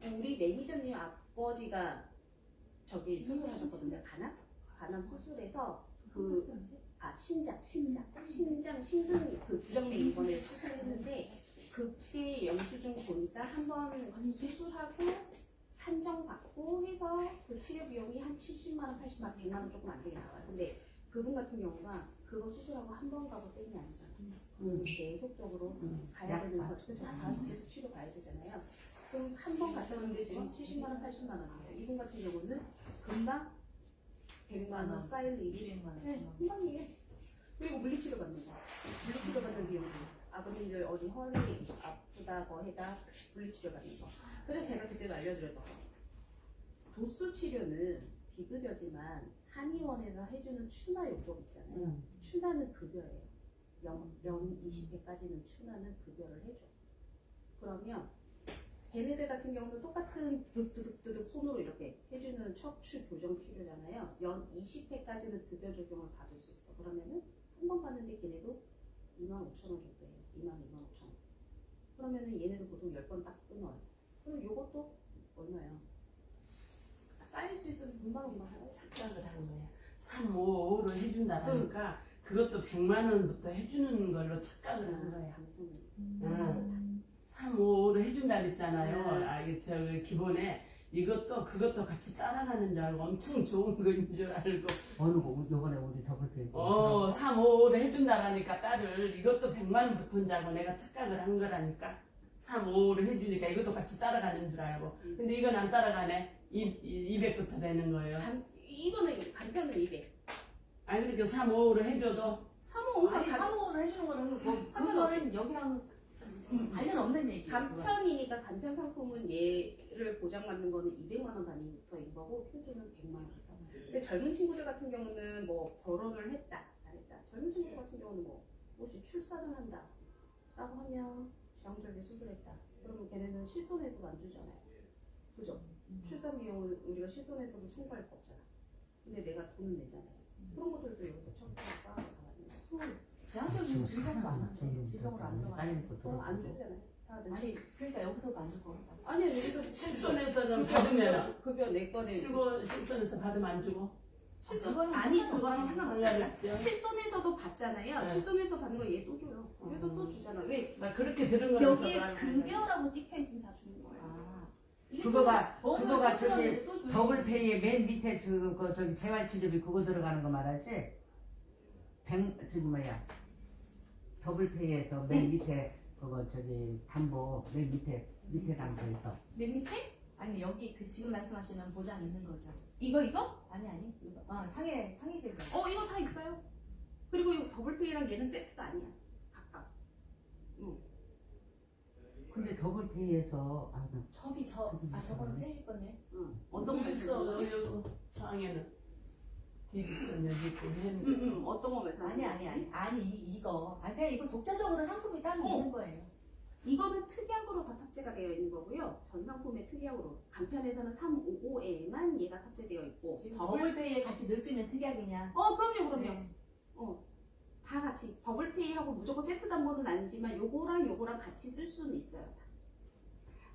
우리 매니저님 아버지가 저기 수술하셨거든요. 간암 수술해서 신장 심근 그 부정맥 이번에 수술했는데 그때 영수증 보니까 한번 수술하고 산정받고 해서 그 치료 비용이 한 70만 원, 80만 원, 100만 원 조금 안 되게 나와요. 근데 그분 같은 경우가 그거 수술하고 한 번 가고 땡이 아니잖아요. 계속적으로 가야 되는 거, 그렇죠? 다 계속 치료 가야 되잖아요. 그럼 한 번 갔다 오는데 지금 70만 원, 80만 원이에요. 이분 같은 경우는 금방 100만 원 쌓일 일이 200만 원. 네, 금방이에요. 그리고 물리치료 받는 거. 물리치료 받는 비용도 아버님들 어디 허리 아프다고 해다 물리치료 받는 거. 그래서 제가 그때도 알려드렸던 거. 도수 치료는 비급여지만 한의원에서 해주는 추나 요법 있잖아요. 추나는 급여예요. 연 20회까지는 추나는 급여를 해줘. 그러면 걔네들 같은 경우는 똑같은 드득드득 손으로 이렇게 해주는 척추 교정 치료잖아요. 연 20회까지는 급여 적용을 받을 수 있어. 그러면은 한 번 받는데 걔네도 25,000원 정도예요. 25,000원. 그러면은 얘네도 보통 10번 딱 끊어요. 그럼 요것도 얼마야? 쌓일 수 있으면 금방 하고. 착각을 하는 거야. 3, 5, 5를 해준다라니까 그것도 100만 원부터 해주는 걸로 착각을 한 거야. 응. 3, 5, 5를 해준다 그랬잖아요. 이게 기본에 이것도 그것도 같이 따라가는 줄 알고 엄청 좋은 거인 줄 알고 어느 거 요번에 우리 더블 페이. 3, 5, 5를 해준다라니까 딸을 이것도 100만 원 붙은 줄 알고 내가 착각을 한 거라니까 3, 5, 5를 해주니까 이것도 같이 따라가는 줄 알고 근데 이건 안 따라가네 200부터 되는 거예요. 이거는 간편은 200. 아니 그렇게 3, 5, 5를 해줘도 3호 아니 사모를 해주는 거는 그거는 여기랑 관련 없는 얘기. 간편이니까 간편 상품은 얘를 보장받는 거는 200만 원 단위부터인 거고 표준은 100만 원. 근데 젊은 친구들 같은 경우는 뭐 결혼을 했다 안 했다. 젊은 친구들 같은 경우는 뭐 혹시 출산을 한다 라고 하면 지방절개 수술했다. 그러면 걔네는 실손에서도 안 주잖아요. 그죠? 출산 비용은 우리가 실손에서도 청구할 거 없잖아. 근데 내가 돈을 내잖아요. 그런 것들도 여기서 청구해서 쌓아서 가는 제한적인 질병도 안 하는데 질병으로 안 들어가요. 그럼 안 주잖아요. 다들. 아니 그러니까 여기서도 안 줄 거고. 아니요 여기서 실손에서는 받으면 급여 내 거는 실손에서 받으면 안 주고 그거는 아니 상관없지. 그거랑 상관없어요. 그랬죠. 실손에서도 받잖아요. 네. 실손에서 받는 거 얘 또 줘요. 여기서 또 주잖아. 왜? 나 그렇게 들은 거는 여기에 저도 알고 있는데. 급여라고 찍혀 있으면 다 주는 거예요. 아. 그거가 저기 또 줘야지. 더블 페이에 맨 밑에 저기 재활치료비 그거 들어가는 거 말하지? 더블 페이에서 맨 밑에 그거 저기 담보 맨 밑에 담보에서 맨 밑에? 아니 여기 그 지금 말씀하시는 보장 있는 거죠. 이거? 아니 이거. 상해 질병. 이거 다 있어요. 그리고 이 더블페이랑 얘는 세트가 아니야. 각각. 근데 더블 페이에서 저거는 페일 거네. 어떤 거 있어 말씀? 여기 상에는 디비전 여기 있고 했는데 어떤 거 말씀? 아니 이거. 그냥 이거 독자적으로 상품이 따로 있는 거예요. 이거는 특약으로 다 탑재가 되어 있는 거고요. 전 상품에 특약으로. 간편에서는 355에만 얘가 탑재되어 있고. 지금 더블페이에 같이 넣을 수 있는 특약이냐? 그럼요. 네. 다 같이 더블페이하고 무조건 세트 담보는 아니지만 요거랑 같이 쓸 수는 있어요.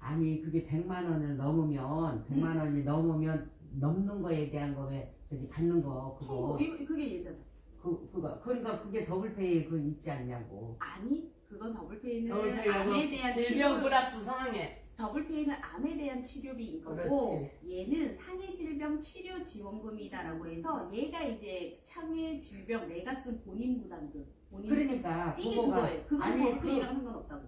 아니 그게 100만 원을 넘으면 100만 원이 넘으면 넘는 거에 대한 거에 저기 받는 거 그거 그게 얘잖아. 그거 그러니까 그게 더블 페이 그 있지 않냐고. 아니 그건 더블페이는 더블페이하고 암에 대한 질병 치료. 플러스 상해 더블페이는 암에 대한 치료비인 거고 그렇지. 얘는 상해 질병 치료 지원금이다라고 해서 얘가 이제 상해 질병 내가 쓴 본인 부담금. 그러니까 이게 그거가 그거예요. 그건 아니, 더블페이랑 상관없다고.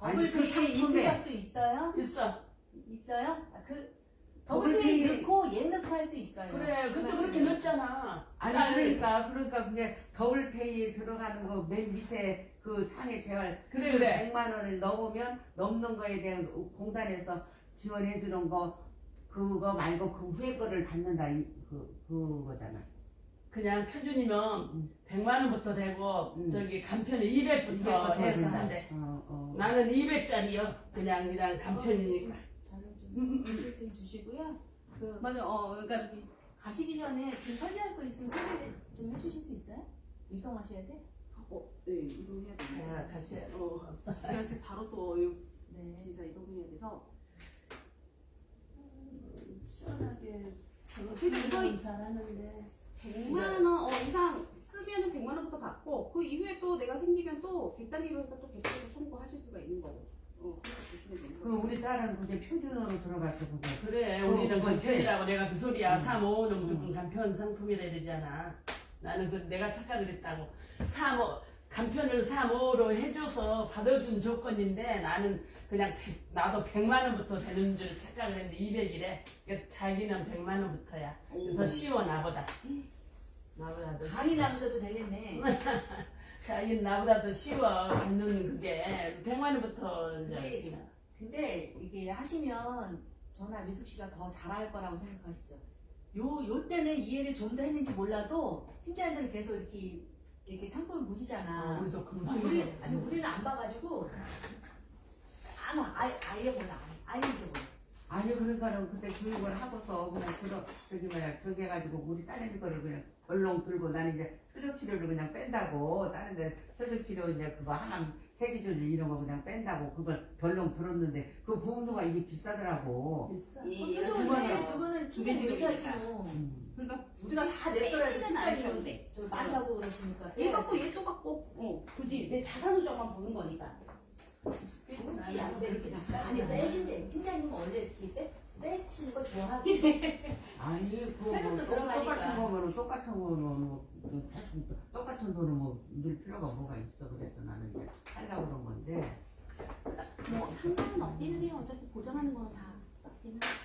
아니, 그 더블페이에 이 상품에- 특약도 있어요? 있어 있어요? 그 더블페이 더블페이 넣고 얘 넣고 할 수 있어요. 그래, 그때 그렇게 넣었잖아. 아니 그러니까 그게 더블페이에 들어가는 거 맨 밑에 그 상해 재활 그래. 100만 원을 넘으면 넘는 거에 대한 공단에서 지원해 주는 거 그거 말고 그 후에 거를 받는다 그거잖아. 그냥 표준이면 100만 원부터 되고 저기 간편은 200부터 200부터 해서 된다. 한대. 어. 나는 200짜리요. 그냥 간편이니까. 자료 좀 교수님 주시고요. 맞아. 그러니까 가시기 전에 지금 설계할 거 있으면 설계 좀 해주실 수 있어요? 이송하셔야 돼? 네, 이동해야 돼요. 아, 다시. 제가 지금 바로 또 네. 진짜 이동해야 돼서. 시원하게 저거 그러니까 쓰면 잘하는데. 100만 원 이상 쓰면은 100만 원부터 받고 그 이후에 또 내가 생기면 또 100단위로 해서 또 계속해서 청구하실 수가 있는 거고. 그렇게 보시면 되는 그 거죠. 우리 딸은 그게 표준으로 들어갈 때 그게 그래, 그거 우리는 그거지. 간편이라고 내가 그 소리야. 355는 무조건 음. 간편 상품이라 되잖아. 나는 내가 착각을 했다고. 35, 간편을 355로 해줘서 받아준 조건인데 나는 그냥 나도 100만 원부터 되는 줄 착각을 했는데 200이래. 그러니까 자기는 100만 원부터야. 더 쉬워, 나보다. 나보다 더 쉬워. 강의 나오셔도 되겠네. 자기는 나보다 더 쉬워. 받는 그게 100만 원부터 네. 이제 근데 이게 하시면 저나 미숙 씨가 더 잘할 거라고 생각하시죠? 요 때는 이해를 좀 더 했는지 몰라도 팀장님들은 계속 이렇게 상품을 보시잖아. 우리도 금방 우리는 안 봐가지고 아예 몰라. 아예 이제 몰라. 아니 그러니까는 그때 교육을 하고서 그냥 저기 해가지고 우리 딸내미 거를 그냥 얼렁 들고 나는 이제 표적 치료를 그냥 뺀다고 다른데 표적 치료 이제 그거 하나 세기줄 이런 거 그냥 뺀다고 그걸 덜렁 들었는데 그 보험료가 이게 비싸더라고. 비싸. 그래서 그거는 근데 그거는 두개 팀장님 의사지 지급이니까. 뭐. 그러니까 우리가 다 냈더라도 빼지는 않으셔도 팀장님은 돼. 저 많다고 그러시니까. 얘 받고 얘 또 받고 굳이 내 자산 누적만 보는 거니까. 굳이 안 돼. 이렇게 아니 빼신대. 팀장님은 원래 이렇게 빼치는 거 좋아하긴 해. 아니 그거 세금도 뭐 들어가니까. 똑같은 거는 뭐 똑같은 돈을 뭐늘 필요가 뭐가 있어 그래서 나는 이제 하려고 그런 건데 뭐 상관은 없기는 해요. 어차피 보장하는 거는 다 맞긴 하죠.